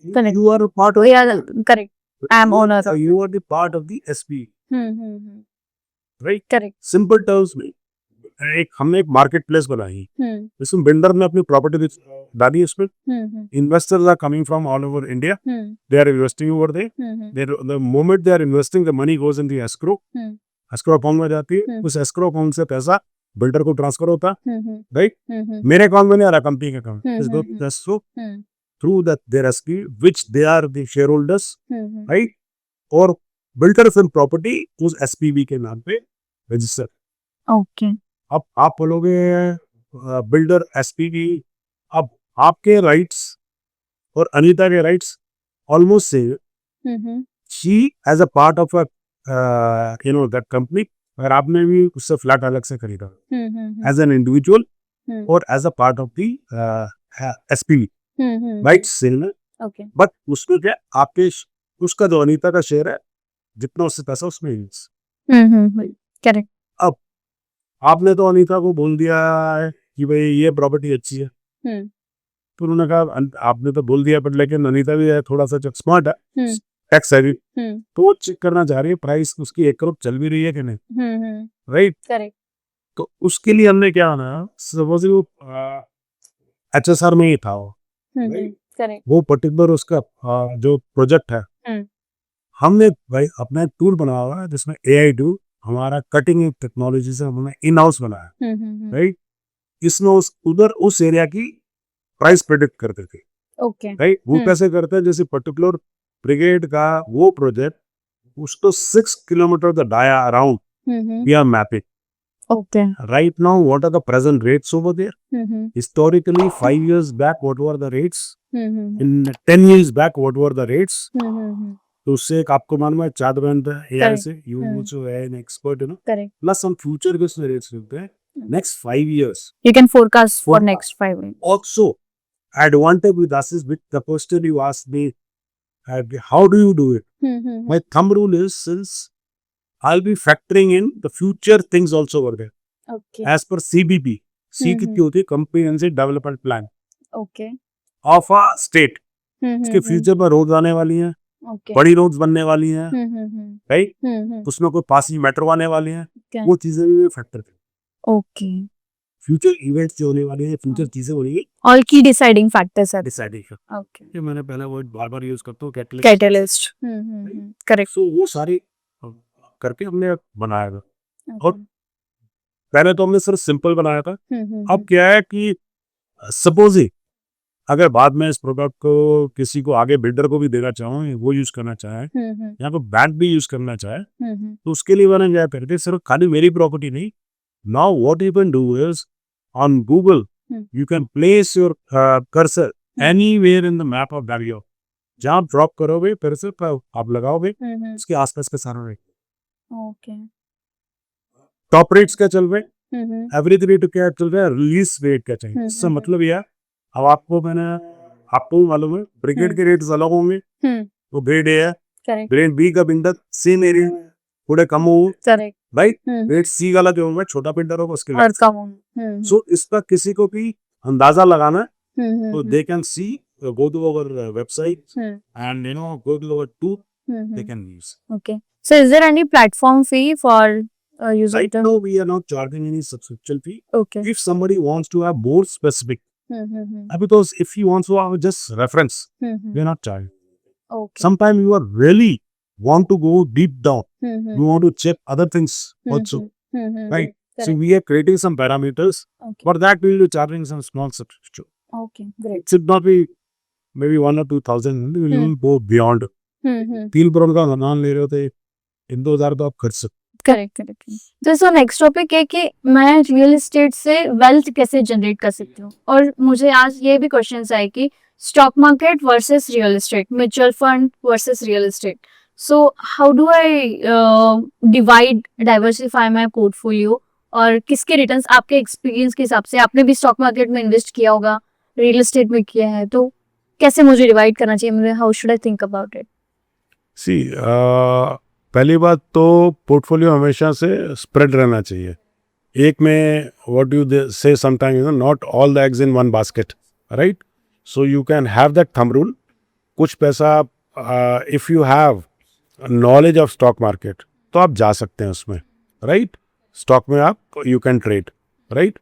Correct. You are a part of. Yeah, correct. I am owner. You are the part of the SP, right? Correct. Simple terms में हमने एक market place बनाई, इसमें builder ने अपनी property डाली, इसमें investors are coming from all over India, they are investing over there, the moment they are investing the money goes in the escrow account में जाती है, उस एस्क्रो अकाउंट से पैसा बिल्डर को ट्रांसफर होता, राइट। मेरे अकाउंट में नहीं आ रहा, कंपनी के account through that their SP which they are the shareholders, right, और बिल्डर फिर प्रॉपर्टी उस एसपीवी के नाम पे रजिस्टर। ओके। अब आप बोलोगे बिल्डर एसपीवी, अब आपके राइट्स और अनीता के rights almost same. She as a part of that company, अगर आपने भी उससे फ्लैट अलग से खरीदा एज एन इंडिविजुअल और as a part of the SPV, rights same है, बट उसमें क्या आपके उसका जो अनीता का शेयर है, जितना उससे पैसा उसमें करेक्ट। अब आपने तो अनीता को बोल दिया है कि भाई ये प्रॉपर्टी अच्छी है, तो उन्होंने कहा आपने तो बोल दिया, बट लेकिन अनीता भी है थोड़ा सा स्मार्ट है, हम्म टैक्स सेवी, हम्म तो वो चेक करना चाह रही है प्राइस उसकी 1 करोड़ चल भी रही है कि नहीं, राइट। करेक्ट तो उसके लिए हमने क्या ना, सपोज वो HSR में ही था वो, right? करेक्ट वो पर्टिकुलर उसका जो प्रोजेक्ट है, हम्म हमने भाई अपना एक टूल बनाया हुआ है जिसमें AI टूल हमारा कटिंग टेक्नोलॉजी से हमने इन हाउस बनाया, राइट। इसमें उधर उस एरिया की प्राइस प्रेडिक्ट करते थे, ओके राइट। वो कैसे करते हैं, जैसे पर्टिकुलर ब्रिगेड का वो प्रोजेक्ट, उसको 6 kilometre the dia around we are mapping okay right now what are the present rates over there, historically 5 years back what were the rates, in 10 years back what were the rates. तो उससे एक आपको मालूम है chart बनता है AI से, you also है एन एक्सपर्ट है ना, करेक्ट प्लस हम फ्यूचर के उसमें रेट्स लिखते हैं next 5 years You can forecast for Forecast. next 5 years. also. Advantage with us is with the question you asked me, how do you do it, my thumb rule is, since I'll be factoring in the future things also over there Okay. as per CBP. C कितनी होती है, comprehensive development plan Okay. of a state. इसके future में road आने वाली हैं, Okay. बड़ी roads बनने वाली हैं, राइट, उसमें कोई पास ही मेट्रो आने वाली हैं, क्या? वो चीजें भी फैक्टर थे। Okay. फ्यूचर इवेंट्स जो होने वाली है, फ्यूचर चीजें हो रही है, All key deciding factors are. डिसाइडेशन, Okay. ये मैंने पहले वर्ड बार बार यूज करता हूँ, कैटलिस्ट। Catalyst. Correct. सो वो सारी करके हमने बनाया था, और पहले तो हमने सिर्फ सिंपल बनाया था। अब क्या है कि सपोज ही अगर बाद में इस प्रोडक्ट को किसी को आगे बिल्डर को भी देना चाहो, वो यूज करना चाहे, या तो बैंक भी यूज करना चाहे, तो उसके लिए मैंने क्या करते, सिर्फ खाली मेरी प्रॉपर्टी नहीं, now what you can do is on Google you can place your cursor anywhere in the map of Bangalore, जहाँ आप ड्रॉप करोगे कर्सर आप लगाओगे, उसके आसपास के सारे रेट, Okay. टॉप रेट्स क्या चल रहे हैं, एवरेज रेट क्या चल रहा है, रिलीज रेट क्या चाहिए। इससे मतलब यह है, अब आपको मालूम है ब्रिगेड के रेट्स अलग होंगे, वो ग्रेड ए है, Correct. ग्रेड बी का बिल्डर सेम एरिया थोड़े कम हो, Correct. राइट, ग्रेड सी वाला जो होगा छोटा बिल्डर होगा उसके और कम हो. सो इसका किसी को भी अंदाजा लगाना है, तो they can see go to our website and go to our tool, they can use. Okay. So is there any platform fee for user? Right now we are not charging any subscription fee. Okay. If somebody wants to have more specific, because if he wants to have just reference, we are not charging. Okay. Sometimes you are really want to go deep down, you want to check other things also, right? So Correct. we are creating some parameters. Okay. For that we will be charging some small subscription. Okay. Great. It should not be maybe 1 or 2,000. We will go beyond. 3 crore का नाम ले रहे होते, इन 2,000 तो आप खर्च सकते। Correct correct. तो सो नेक्स्ट टॉपिक है कि मैं रियल एस्टेट से वेल्थ कैसे जनरेट कर सकती हूँ, और मुझे आज ये भी क्वेश्चन आए कि stock market versus real estate, mutual fund versus real estate, so how do I diversify my portfolio, और किसके रिटर्न्स आपके एक्सपीरियंस के हिसाब से, आपने भी स्टॉक मार्केट में इन्वेस्ट किया होगा, रियल एस्टेट में किया है, तो कैसे मुझे डिवाइड करना चाहिए, मुझे how should I think about it? See पहली बात तो पोर्टफोलियो हमेशा से स्प्रेड रहना चाहिए, एक में व्हाट यू से sometime not all the eggs in one basket, right. So you can have that thumb rule, कुछ पैसा if you have knowledge of stock market तो आप जा सकते हैं उसमें, राइट। स्टॉक में आप you can trade, right.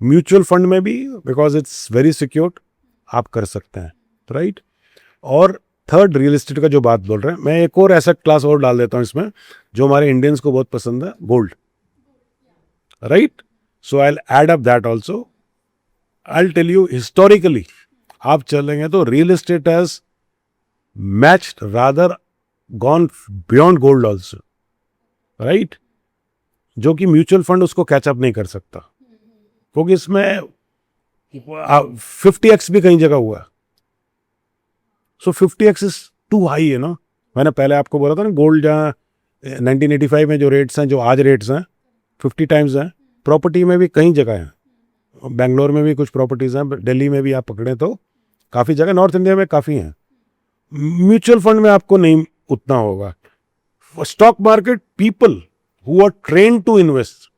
Mutual fund में भी बिकॉज इट्स वेरी सिक्योर्ड आप कर सकते हैं, राइट। और थर्ड रियल एस्टेट का जो बात बोल रहे हैं, मैं एक और एसेट क्लास और डाल देता हूँ इसमें जो हमारे इंडियंस को बहुत पसंद है, gold, right. So I will add up that also. I will tell you historically आप चलेंगे तो real estate has matched rather gone beyond gold also, right, जो कि म्यूचुअल फंड उसको कैचअप नहीं कर सकता, क्योंकि इसमें 50x भी कई जगह हुआ है। सो 50x इज टू हाई है ना। मैंने पहले आपको बोला था ना, गोल्ड जहाँ 1985 में जो रेट्स हैं, जो आज रेट्स हैं 50 टाइम्स हैं। प्रॉपर्टी में भी कई जगह हैं, बेंगलोर में भी कुछ प्रॉपर्टीज़ हैं, दिल्ली में भी आप पकड़ें तो काफ़ी जगह, नॉर्थ इंडिया में काफ़ी हैं। म्यूचुअल फंड में आपको नहीं उतना होगा। Stock market, people who are trained to invest,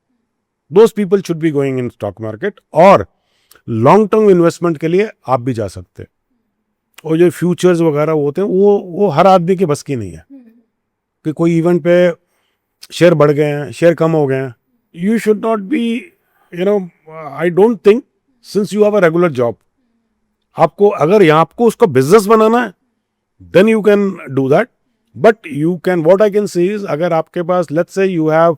those people should be going in stock market. और लॉन्ग टर्म इन्वेस्टमेंट के लिए आप भी जा सकते हैं। और जो फ्यूचर्स वगैरह होते हैं वो हर आदमी की बस की नहीं है कि कोई इवेंट पे शेयर बढ़ गए हैं, शेयर कम हो गए हैं। You should not be, you know, I don't think, since you have a regular job, आपको अगर यहाँ आपको उसका बिजनेस बनाना है then you can do that. But you can, what I can see is, अगर आपके पास let's say you have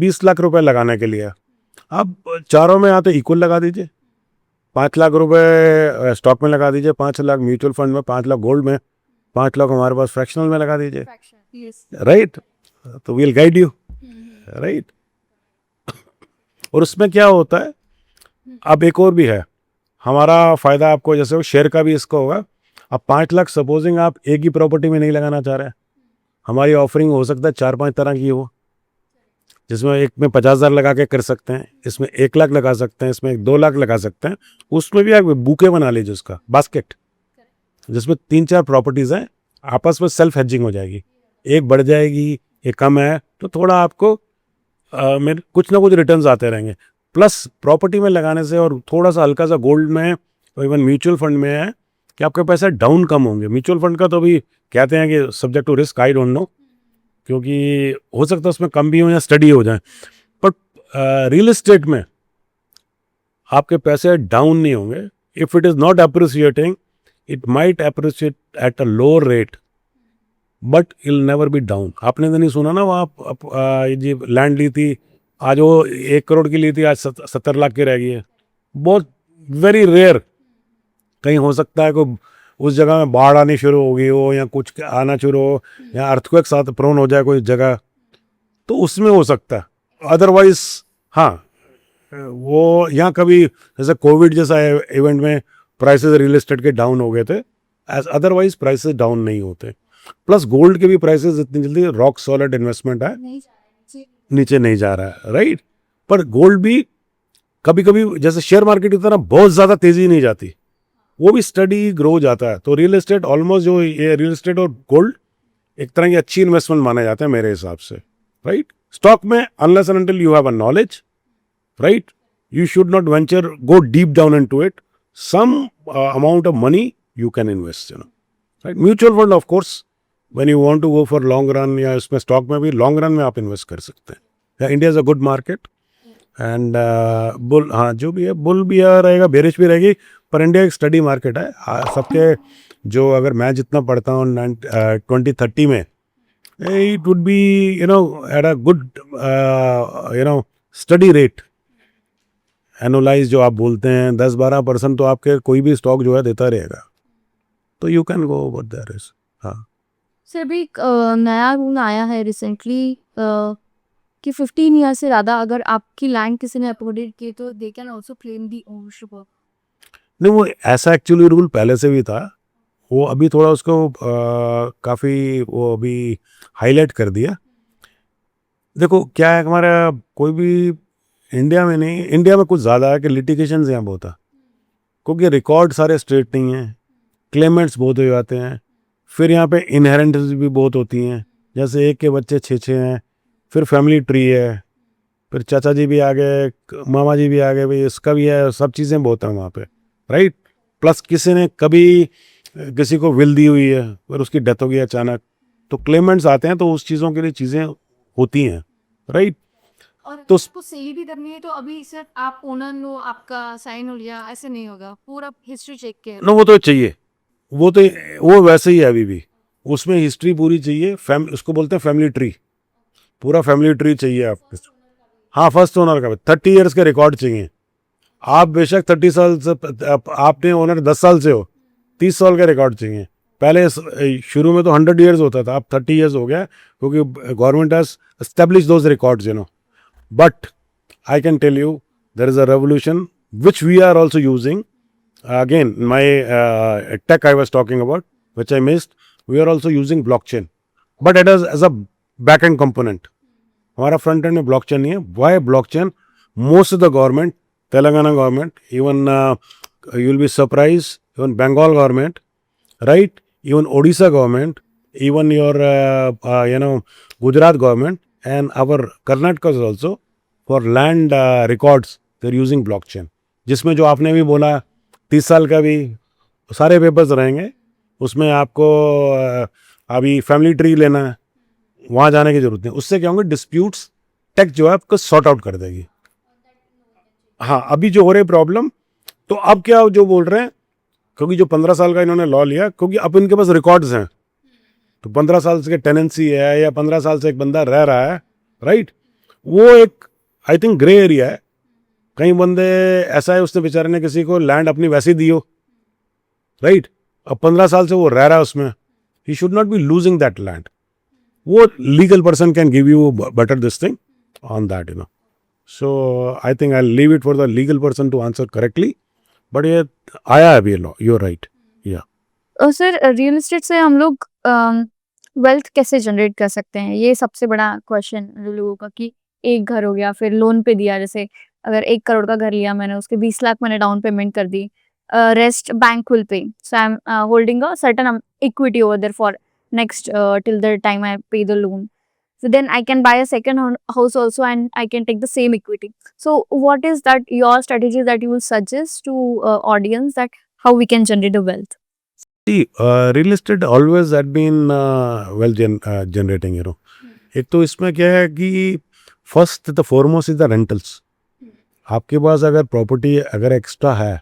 20 lakh रुपए लगाने के लिए, आप चारों में या तो इक्वल लगा दीजिए, 5 लाख रुपए स्टॉक में लगा दीजिए, 5 लाख म्यूचुअल फंड में, 5 लाख गोल्ड में, 5 लाख हमारे पास फ्रैक्शनल में लगा दीजिए, Yes. राइट? तो वील गाइड यू, राइट? और उसमें क्या होता है, अब एक और भी है हमारा फायदा आपको, जैसे वो शेयर का भी इसका होगा। अब 5 लाख सपोजिंग आप एक ही प्रॉपर्टी में नहीं लगाना चाह रहे हैं, हमारी ऑफरिंग हो सकता है 4-5 तरह की हो, जिसमें एक में 50,000 लगा के कर सकते हैं, इसमें 1 लाख लगा सकते हैं, इसमें 2 लाख लगा सकते हैं। उसमें भी आप बुके बना लीजिए, उसका बास्केट, जिसमें 3-4 प्रॉपर्टीज़ हैं, आपस में सेल्फ हेजिंग हो जाएगी, एक बढ़ जाएगी, एक कम है, तो थोड़ा आपको में कुछ ना कुछ रिटर्न्स आते रहेंगे। प्लस प्रॉपर्टी में लगाने से और थोड़ा सा हल्का सा गोल्ड में और इवन म्यूचुअल फंड में है कि आपके पैसे डाउन कम होंगे। म्यूचुअल फंड का तो अभी कहते हैं कि subject to risk, I don't know, क्योंकि हो सकता है उसमें कम भी हो या स्टडी हो जाए। बट रियल एस्टेट में आपके पैसे डाउन नहीं होंगे। If it is not appreciating, it might appreciate at a lower rate, but it'll never be down. आपने तो नहीं सुना ना, वो आप ये लैंड ली थी, आज वो 1 करोड़ की ली थी, आज 70 लाख की रह गई है। बहुत वेरी रेयर, कहीं हो सकता है कोई उस जगह में बाढ़ आनी शुरू हो गई हो या कुछ आना शुरू हो या अर्थक्वेक साथ प्रोन हो जाए कोई जगह, तो उसमें हो सकता है। अदरवाइज हाँ, वो यहाँ कभी जैसे कोविड जैसा इवेंट में प्राइसेस रियल एस्टेट के डाउन हो गए थे, एज अदरवाइज प्राइसेस डाउन नहीं होते। प्लस गोल्ड के भी प्राइसेस इतनी जल्दी, रॉक सॉलिड इन्वेस्टमेंट है, नीचे नहीं जा रहा है, राइट? पर गोल्ड भी कभी कभी जैसे शेयर मार्केट की तरह बहुत ज़्यादा तेज़ी नहीं जाती, वो भी स्टडी ग्रो जाता है। तो रियल एस्टेट ऑलमोस्ट, जो ये रियल एस्टेट और गोल्ड एक तरह की अच्छी इन्वेस्टमेंट माने जाते हैं मेरे हिसाब से, राइट? स्टॉक में unless and until you have a knowledge, right, you should not venture, go deep down into it. Some amount of money you can invest, right? Mutual fund, of course, when you want to go for long run, या इसमें stock में भी long run में आप invest कर सकते हैं। India is a good market and bull, हाँ जो भी है, बुल भी रहेगा, बेरिश भी रहेगी, पर इंडिया एक स्टडी मार्केट है। सबके जो, अगर मैं जितना पढ़ता हूँ 2030 में, it would be at a good study rate, annualised जो आप बोलते हैं 10-12% तो आपके कोई भी स्टॉक जो है देता रहेगा, तो you can go over there is. हाँ सर, अभी एक नया रूल आया है रिसेंटली कि 15 ईयर से ज़्यादा अगर आपकी लैंड किसी ने अपलोडेड की तो they can also claim the ownership of. नहीं, वो ऐसा एक्चुअली रूल पहले से भी था, वो अभी थोड़ा उसको काफ़ी वो अभी हाईलाइट कर दिया। देखो क्या है, हमारा कोई भी इंडिया में नहीं, इंडिया में कुछ ज़्यादा है कि लिटिगेशन यहाँ बहुत है, क्योंकि रिकॉर्ड सारे स्ट्रेट नहीं हैं, क्लेमेंट्स बहुत हो जाते हैं, फिर यहाँ पे इनहेरेंटेंस भी बहुत होती हैं, जैसे एक के बच्चे 6-6 हैं, फिर फैमिली ट्री है, फिर चाचा जी भी आ गए, मामा जी भी आ गए, भाई इसका भी है, सब चीज़ें बहुत हैं वहाँ पे, राइट? प्लस किसी ने कभी किसी को विल दी हुई है, फिर उसकी डेथ हो गई अचानक, तो क्लेमेंट्स आते हैं, तो उस चीज़ों के लिए चीज़ें होती हैं, राइट? और तो उसको सेल भी करनी है तो अभी सर आप ओनर लो, आपका साइन हो लिया, ऐसे नहीं होगा, पूरा हिस्ट्री चेक किया। ना वो तो चाहिए, वो वैसे ही है अभी भी, उसमें हिस्ट्री पूरी चाहिए, उसको बोलते हैं फैमिली ट्री, पूरा फैमिली ट्री चाहिए आपको। हाँ, फर्स्ट ओनर का 30 ईयर्स के रिकॉर्ड चाहिए। आप बेशक 30 साल से, आपने ओनर 10 साल से हो, 30 साल का रिकॉर्ड चाहिए। पहले शुरू में तो 100 ईयर्स होता था, अब 30 ईयर्स हो गया, क्योंकि government has establish those records, but I can tell you there is a revolution which we are also using. Again, my tech I was talking about, which I missed, we are also using blockchain, but it is as a back-end component. हमारा front end में blockchain नहीं है। Why blockchain? Most of the government, Telangana government, even you will be surprised, even Bengal government, right? Even Odisha government, even your Gujarat government, and our Karnataka also, for land records, they are using blockchain. जिसमें जो आपने भी बोला 30 साल का भी सारे papers रहेंगे, उसमें आपको अभी फैमिली ट्री लेना है, वहाँ जाने की जरूरत नहीं, उससे क्या होंगे डिस्प्यूट्स टेक जो है आपको सॉर्ट आउट कर देगी। हाँ, अभी जो हो रही प्रॉब्लम, तो अब क्या जो बोल रहे हैं, क्योंकि जो 15 साल का इन्होंने लॉ लिया, क्योंकि अब इनके पास रिकॉर्ड्स हैं, तो 15 साल से टेनेंसी है या 15 साल से एक बंदा रह रहा है, राइट, वो एक आई थिंक ग्रे एरिया है। कई बंदे ऐसा है उसने बेचारे ने किसी को लैंड अपनी वैसी दी हो, राइट, अब 15 साल से वो रह रहा है उसमें, he should not be losing that land. वो legal person can give you better this thing on that, so I think I leave it for the legal person to answer correctly, but ये आया है अभी law, you are right. या sir real estate से हम लोग wealth कैसे generate कर सकते हैं? ये सबसे बड़ा क्वेश्चन लोगों का कि एक घर हो गया, फिर लोन पे दिया, जैसे अगर 1 करोड़ का घर लिया मैंने, उसके 20 लाख मैंने डाउन पेमेंट कर दी, rest bank will pay, so I am holding a certain equity over there for next till the time I pay the loan. So then I can buy a second house also, and I can take the same equity. So what is that your strategy that you will suggest to audience that how we can generate the wealth? See, real estate always had been wealth generating, एक तो इसमें क्या है कि first the foremost is the rentals. आपके पास अगर property अगर extra है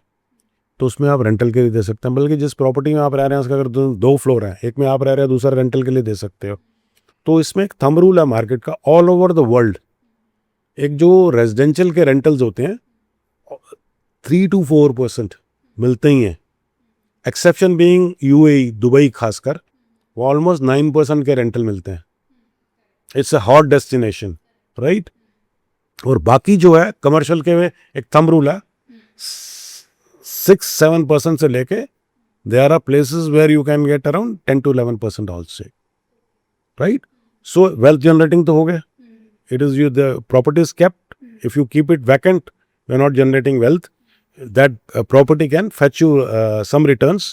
तो उसमें आप रेंटल के लिए दे सकते हैं, बल्कि जिस प्रॉपर्टी में आप रह रहे हैं उसका अगर 2 फ्लोर हैं, एक में आप रह रहे हैं, दूसरा रेंटल के लिए दे सकते हो। तो इसमें एक थंब रूल है मार्केट का ऑल ओवर द वर्ल्ड, एक जो रेजिडेंशियल के रेंटल्स होते हैं 3 to 4% मिलते ही हैं, एक्सेप्शन बीइंग यूएई, दुबई खासकर, वो ऑलमोस्ट 9% के रेंटल मिलते हैं। It's a hot destination, right. और बाकी जो है कमर्शियल के में एक थंब रूल है 6-7% से लेके there are places where you can get around 10 to 11% also, right. So wealth generating तो हो गया, it is you the property is kept, if you keep it vacant you are not generating wealth, that property can fetch you some returns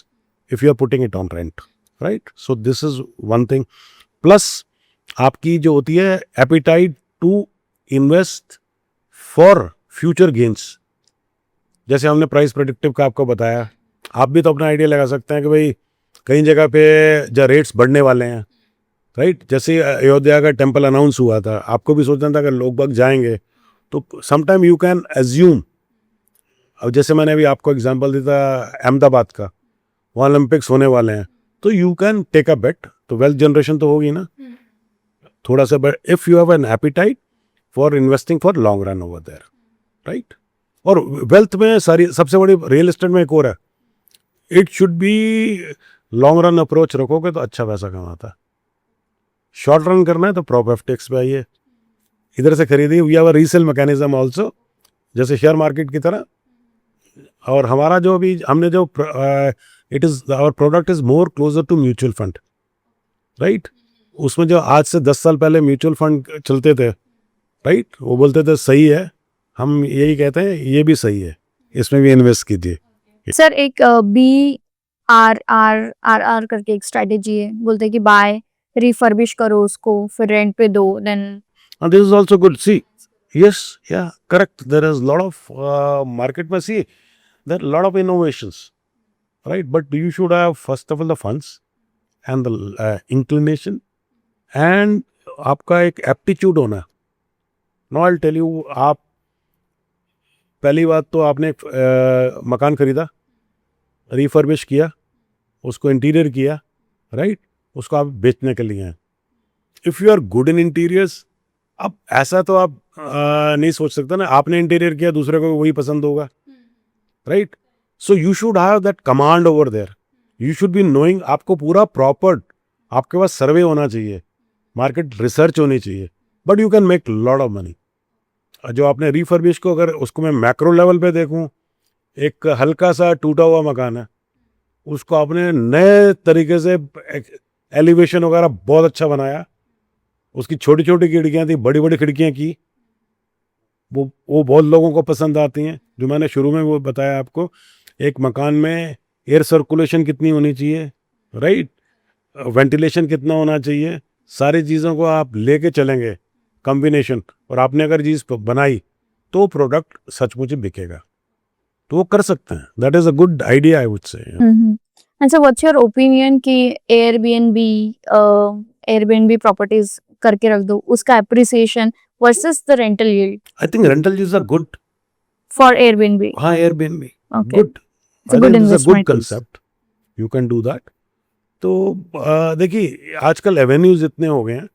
if you are putting it on rent, right? So this is one thing. Plus आपकी जो होती है appetite to invest for future gains, जैसे हमने price predictive का आपको बताया, आप भी तो अपना आइडिया लगा सकते हैं कि भाई कई जगह पे जो रेट्स बढ़ने वाले हैं, राइट। जैसे अयोध्या का टेम्पल अनाउंस हुआ था, आपको भी सोचना था अगर लोग बाग जाएंगे तो समटाइम यू कैन एज्यूम। अब जैसे मैंने अभी आपको एग्जांपल दिया था अहमदाबाद का, वहाँ ओलंपिक्स होने वाले हैं, तो you can take a bet, तो वेल्थ जनरेशन तो होगी ना थोड़ा सा, but if you have an appetite for investing for long run over there, right. और वेल्थ में सारी सबसे बड़ी रियल एस्टेट में एक और है, it should be long run approach रखोगे तो अच्छा पैसा कमाता है। शॉर्ट रन करना है तो प्रॉपर्टी पे आइए, इधर से खरीदिए, we have a resale mechanism also, जैसे शेयर मार्केट की तरह। और हमारा जो अभी हमने जो it is our product is more closer to mutual fund, right. उसमें जो आज से 10 साल पहले म्यूचुअल फंड चलते थे, राइट, वो बोलते थे सही है, हम यही कहते हैं ये भी सही है, इसमें भी इन्वेस्ट कीजिए। सर एक BRRRR करके एक स्ट्रेटेजी है, बोलते हैं कि बाय रिफर्बिश करो उसको, फिर रेंट पे दो, then And this is also good. See, yes, yeah, correct. There is a lot of market में see, there are a lot of innovations, right? But you should have first of all the funds and the inclination and आपका एक aptitude होना। Now I'll tell you, आप पहली बात तो आपने मकान खरीदा, रिफर्बिश किया, उसको इंटीरियर किया, राइट, उसको आप बेचने के लिए हैं। If you are good in interiors, अब ऐसा तो आप नहीं सोच सकते ना, आपने इंटीरियर किया दूसरे को वही पसंद होगा, right. So you should have that command over there, you should be knowing, आपको पूरा प्रॉपर आपके पास सर्वे होना चाहिए, मार्केट रिसर्च होनी चाहिए, but you can make lot of money. जो आपने रिफर्बिश को अगर उसको मैं मैक्रो लेवल पे देखूं, एक हल्का सा टूटा हुआ मकान है, उसको आपने नए तरीके से एलिवेशन वगैरह बहुत अच्छा बनाया, उसकी छोटी छोटी खिड़कियाँ थी, बड़ी बड़ी खिड़कियाँ की, वो बहुत लोगों को पसंद आती हैं। जो मैंने शुरू में वो बताया आपको, एक मकान में एयर सर्कुलेशन कितनी होनी चाहिए, राइट, वेंटिलेशन कितना होना चाहिए, सारी चीज़ों को आप लेके चलेंगे कॉम्बिनेशन, और आपने अगर चीज़ बनाई तो प्रोडक्ट सचमुच बिकेगा। तो वो कर सकते हैं. That is a good idea I would say. And sir what's your opinion कि एयरबीएनबी प्रॉपर्टीज करके रख दो, उसका appreciation versus the rental yield I think rental is a good. For Airbnb. हाँ, Airbnb Okay. Good. It's a I good think this is a good investment. concept. You can do that. तो देखिए आजकल avenues इतने हो गए हैं.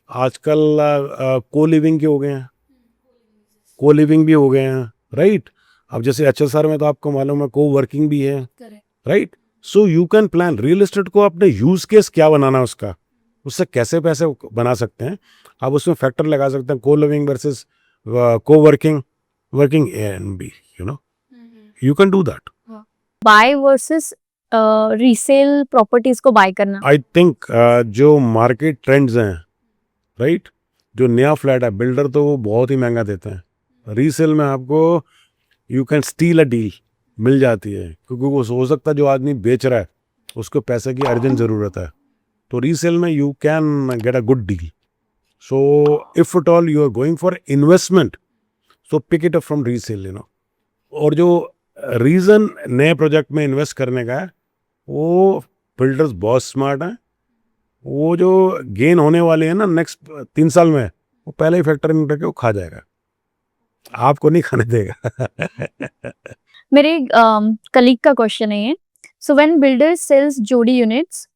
आजकल को लिविंग के हो गए हैं, को लिविंग भी हो गए हैं, राइट. अब जैसे HSR में तो आपको मालूम है को वर्किंग भी है, right. So you can plan real estate को अपने यूज केस क्या बनाना है उसका, उससे कैसे पैसे बना सकते हैं आप उसमें फैक्टर लगा सकते हैं. Coliving versus coworking Airbnb, you can do that. Buy versus resale properties को बाय करना. आई थिंक जो मार्केट ट्रेंड्स हैं, राइट, जो नया फ्लैट है बिल्डर तो वो बहुत ही महंगा देते हैं. रीसेल में आपको you can steal a deal मिल जाती है, क्योंकि वो हो सकता है जो आदमी बेच रहा है उसको पैसे की अर्जेंट ज़रूरत है. तो रीसेल में you can get a good deal. So if at all you are going for investment, so pick it up from resale. और जो रीज़न नए प्रोजेक्ट में इन्वेस्ट करने का है, वो बिल्डर्स बहुत स्मार्ट हैं. वो जो गेन होने वाले हैं ना नेक्स्ट 3 साल में, वो पहले ही फैक्टर इन करके वो खा जाएगा, आपको नहीं खाने देगा. मेरे कलीग का क्वेश्चन है ये. सो व्हेन बिल्डर सेल्स जोड़ी units,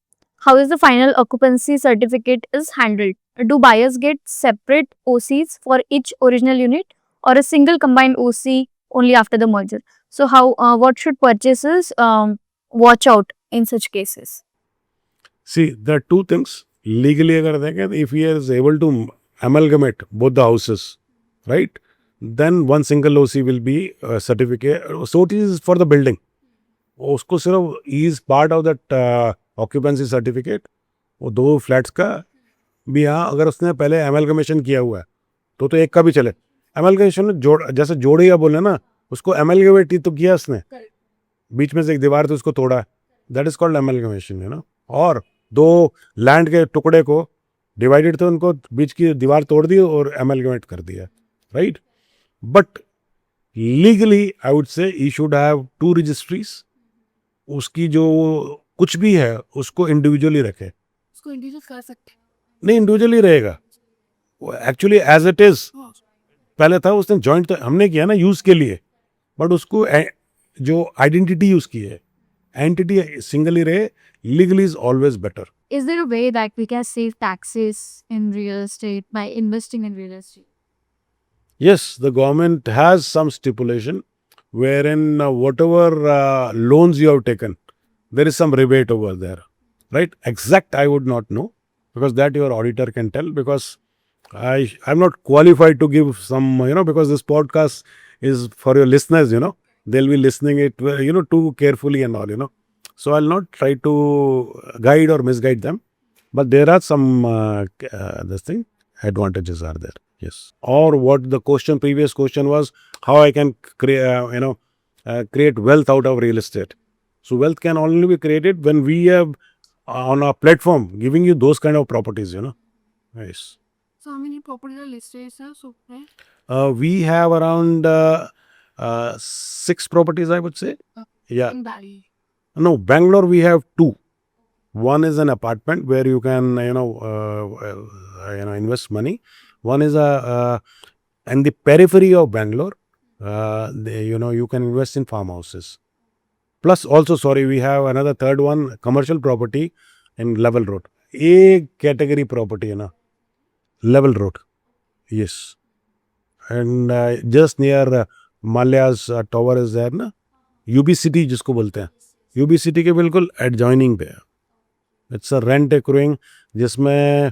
how is the final occupancy certificate is handled? Do buyers get separate OCs for each original unit और a single combined OC only after the merger? So how what should purchasers watch out in such cases? See, there are two things. Legally अगर देखें, if he is able to amalgamate both the houses, right, then one single OC will be a certificate. So it is for the building. उसको सिर्फ he is part of that occupancy certificate. वो 2 flats का भी, हाँ, अगर उसने पहले amalgamation किया हुआ है तो एक का भी चले. एमलगेमेशन में जैसे जोड़िया बोले ना, उसको एमलगेमेट ही तो किया उसने, बीच में से एक दीवार तो उसको तोड़ा. That is called amalgamation. और 2 लैंड के टुकड़े को डिवाइडेड थे, उनको बीच की दीवार तोड़ दी और एमलगेमेट कर दिया, right. But legally I would से ही शुड हैव 2 रजिस्ट्रीज. उसकी जो कुछ भी है उसको इंडिविजुअली रखे. उसको इंडिविजुअल कर सकते हैं. नहीं, इंडिविजुअली रहेगा एक्चुअली एज इट इज. पहले था उसने जॉइंट तो हमने किया ना यूज़ के लिए, बट उसको जो आइडेंटिटी यूज़ की है, एंटिटी सिंगल ही रहे. Legally is always better. Is there a way that we can save taxes in real estate by investing in real estate? Yes, the government has some stipulation wherein whatever loans you have taken, there is some rebate over there, right? Exact I would not know, because that your auditor can tell, because I'm not qualified to give some, because this podcast is for your listeners, they'll be listening it, too carefully and all, So I'll not try to guide or misguide them, but there are some, this thing, advantages are there, yes. Or what the previous question was, how I can create wealth out of real estate. So wealth can only be created when we have on our platform giving you those kind of properties, Yes. So how many properties are listed, sir? So We have around 6 properties, I would say. Yeah. in Bali. No, Bangalore we have 2. One is an apartment where you can, invest money. One is in the periphery of Bangalore. You can invest in farmhouses. Plus, also, we have another third one, commercial property in Level Road. A category property, Level Road. Yes. And just near Malya's tower is there, na? UB City जिसको बोलते हैं. UB City के बिल्कुल adjoining पे है. It's a rent accruing, जिसमें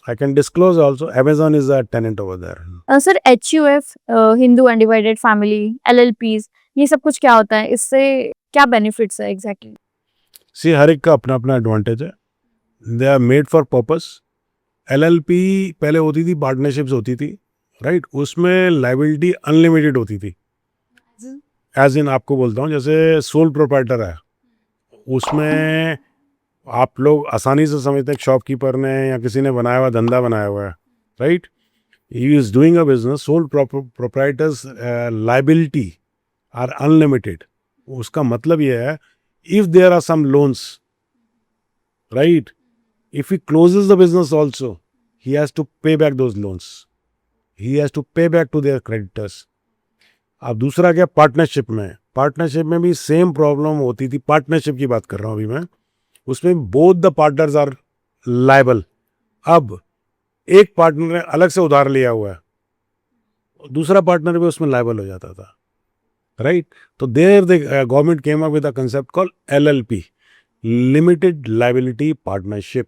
I can disclose also, Amazon is a tenant over there. Sir, HUF, Hindu Undivided Family, LLPs, ये सब कुछ क्या होता है? इससे क्या बेनिफिट्स है एग्जैक्टली? See, हर एक का अपना अपना एडवांटेज है. They are made for purpose. LLP पहले होती थी, पार्टनरशिप्स होती थी, राइट. उसमें लाइबिलिटी अनलिमिटेड होती थी. एज इन आपको बोलता हूँ, जैसे सोल प्रोप्राइटर है, उसमें आप लोग आसानी से समझते हैं शॉपकीपर ने या किसी ने बनाया हुआ धंधा बनाया हुआ है, right. He is doing a business. Sole proprietors liability are unlimited. उसका मतलब ये है, if there are some loans, right? If he closes the business also, he has to pay back those loans. He has to pay back to their creditors. अब दूसरा क्या, partnership में भी same problem होती थी. पार्टनरशिप की बात कर रहा हूँ अभी मैं. उसमें both the partners are liable. अब एक पार्टनर ने अलग से उधार लिया हुआ है, दूसरा पार्टनर भी उसमें लायबल हो जाता था, राइट? तो there the government came up with a concept called LLP, limited liability partnership,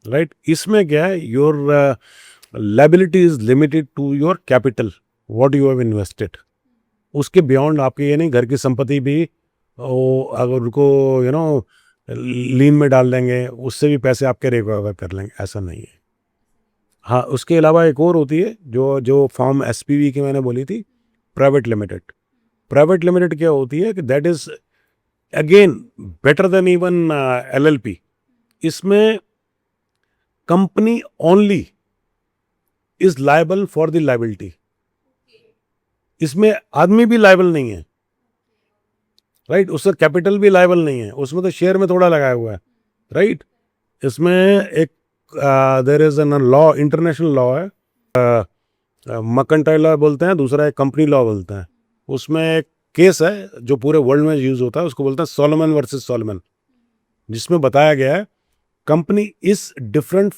right? इसमें क्या है, your liability is limited to your capital, what you have invested. उसके बियॉन्ड आपके ये नहीं, घर की संपत्ति भी अगर उनको लीन में डाल देंगे, उससे भी पैसे आपके रिकवर कर लेंगे, ऐसा नहीं है. हाँ, उसके अलावा एक और होती है जो फॉर्म SPV की मैंने बोली थी, प्राइवेट लिमिटेड क्या होती है कि that is again better than even LLP. इसमें company only is liable for the liability. इसमें आदमी भी लायबल नहीं है, राइट? उसका कैपिटल भी लायबल नहीं है, उसमें तो शेयर में थोड़ा लगाया हुआ है, राइट? इसमें एक there is an law, international law है, मर्केंटाइल लॉ बोलते हैं, दूसरा एक कंपनी लॉ बोलते हैं. उसमें एक केस है जो पूरे वर्ल्ड में यूज होता है, उसको बोलते हैं सोलोमन वर्सेस सोलोमन, जिसमें बताया गया है company is different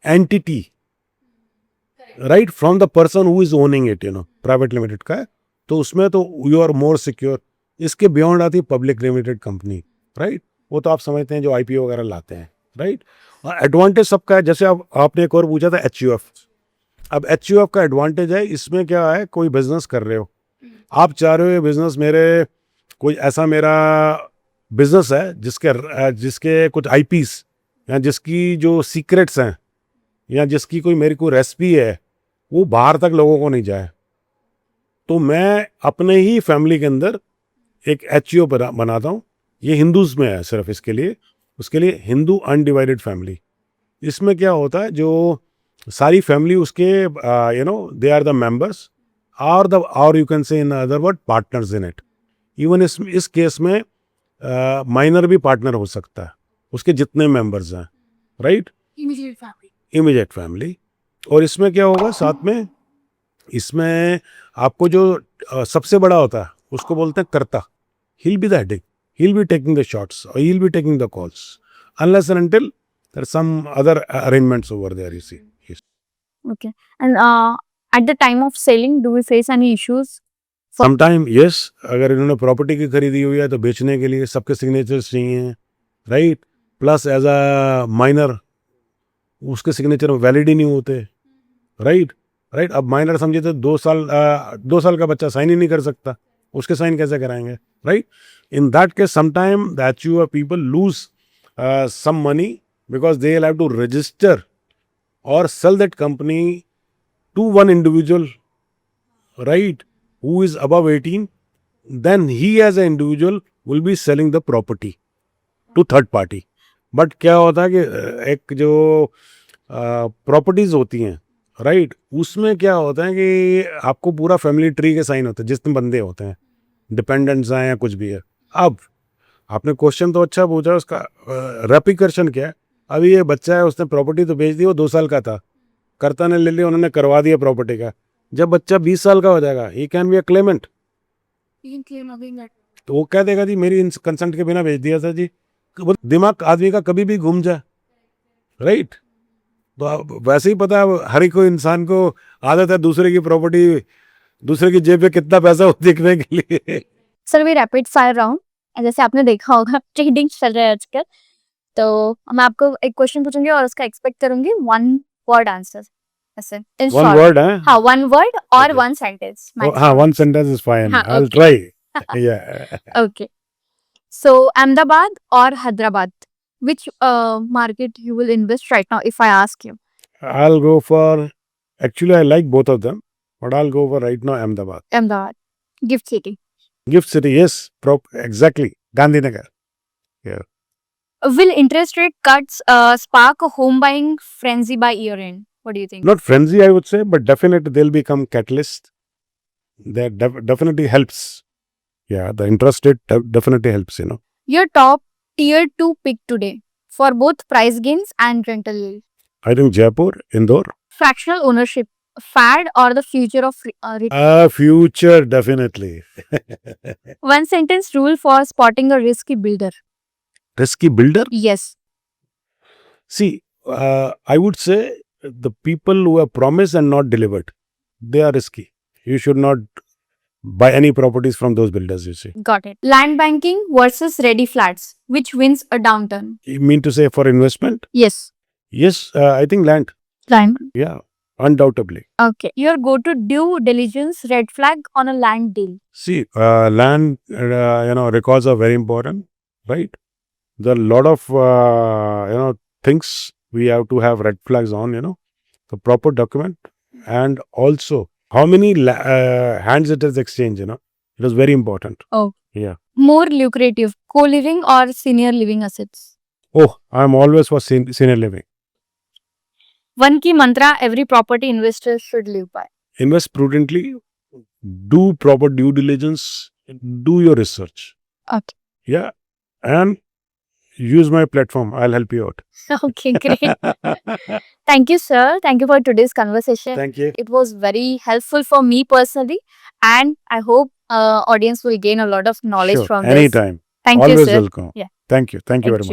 entity, right, from the person who is owning it. Private limited का है तो उसमें तो यू आर मोर सिक्योर. इसके बियॉन्ड आती है पब्लिक लिमिटेड कंपनी, राइट? वो तो आप समझते हैं जो IPO वगैरह लाते हैं, राइट? एडवांटेज सबका है. जैसे आपने एक और पूछा था HUF. अब HUF का एडवांटेज है, इसमें क्या है, कोई बिजनेस कर रहे हो, आप चाह रहे हो ये बिजनेस मेरा बिजनेस है जिसके कुछ IPs या जिसकी जो सीक्रेट्स हैं या जिसकी मेरी कोई रेसिपी है वो बाहर तक लोगों को नहीं जाए, तो मैं अपने ही फैमिली के अंदर एक HUF बनाता हूँ. ये हिंदूज में है सिर्फ उसके लिए हिंदू अनडिवाइडेड फैमिली. इसमें क्या होता है, जो सारी फैमिली उसके दे आर द मेंबर्स और you can say in other word partners in it. Even इस केस में माइनर भी पार्टनर हो सकता है, उसके जितने मेंबर्स हैं, राइट? Immediate family. और इसमें क्या होगा साथ में, इसमें आपको जो सबसे बड़ा होता है उसको बोलते हैं कर्ता. he'll be the headache, he'll be taking the shots or he'll be taking the calls unless and until there are some other arrangements over there, you see. Yes. Okay. And at the time of selling, do we face any issues? Sometime yes, अगर इन्होंने property की खरीदी हुई है तो बेचने के लिए सबके सिग्नेचर्स चाहिए, right? Plus as a minor उसके सिग्नेचर वैलिड ही नहीं होते, राइट? अब माइनर समझे तो 2 साल का बच्चा साइन ही नहीं कर सकता, उसके साइन कैसे कराएंगे, right? In that case, sometime the HUF people lose some money because they'll have to register or sell that company to one individual, right, who is above 18. Then he as an individual will be selling the property to third party. But क्या होता है कि एक जो properties होती हैं, right, उसमें क्या होता है कि आपको पूरा फैमिली ट्री के साइन होते हैं, जितने बंदे होते हैं, डिपेंडेंट्स हैं या कुछ भी है. अब आपने क्वेश्चन तो अच्छा पूछा, उसका रेप्लिकेशन क्या है. अभी ये बच्चा है, उसने प्रॉपर्टी तो बेच दी, वो 2 साल का था, कर्ता ने ले लिया, उन्होंने करवा दिया प्रॉपर्टी का. जब बच्चा 20 साल का हो जाएगा, he can be a Clement. तो वो कह देगा जी मेरी कंसेंट के बिना बेच दिया था जी. दिमाग आदमी का कभी भी घूम जाए, राइट? तो वैसे ही पता है हर कोई इंसान को आदत है दूसरे की प्रॉपर्टी, दूसरे की जेब में कितना पैसा हो देखने के लिए. Sir we rapid fire round, जैसे आपने देखा होगा ट्रेडिंग चल रहा है आजकल, तो मैं आपको एक क्वेश्चन पूछूंगी और उसका एक्सपेक्ट करूंगी 1 वर्ड आंसर. ऐसे इन वन शॉर्ट. वर्ड है. हाँ, 1 वर्ड और Okay. 1 सेंटेंस. हाँ, 1 sentence is fine. हाँ, I'll okay. try. Yeah. Okay. So Ahmedabad or Hyderabad, which market you will invest right now if I ask you? I'll go for, actually I like both of them, but I'll go for right now Ahmedabad. Ahmedabad. Gift city. Gift city, yes, exactly. Gandhinagar. Will interest rate cuts spark a home buying frenzy by year end? What do you think? Not frenzy, I would say, but definitely they'll become catalyst. That definitely helps Yeah, the interest rate definitely helps, you know. Your top tier 2 pick today for both price gains and rental yield. I think Jaipur, Indore. Fractional ownership, fad or the future of Future, definitely. one sentence rule for spotting a risky builder. Risky builder. Yes. See, I would say the people who have promised and not delivered, they are risky. You should not buy any properties from those builders, you see. Got it. Land banking versus ready flats. Which wins a downturn? You mean to say for investment? Yes. Yes, I think land. Land. Yeah, undoubtedly. Okay. Your go-to due diligence red flag on a land deal. See, land, records are very important, right? There are a lot of, things we have to have red flags on, the proper document, and also how many hands it is exchanged, it is very important. Oh. Yeah. More lucrative, co-living or senior living assets. Oh, I'm always for senior living. One key mantra every property investor should live by. Invest prudently, do proper due diligence, do your research. Okay. Yeah. And use my platform. I'll help you out. Okay, great. Thank you, sir. Thank you for today's conversation. Thank you. It was very helpful for me personally, and I hope audience will gain a lot of knowledge Sure. from this. Anytime. Thank you, Always sir. welcome. Yeah. Thank you. Thank you very Thank much.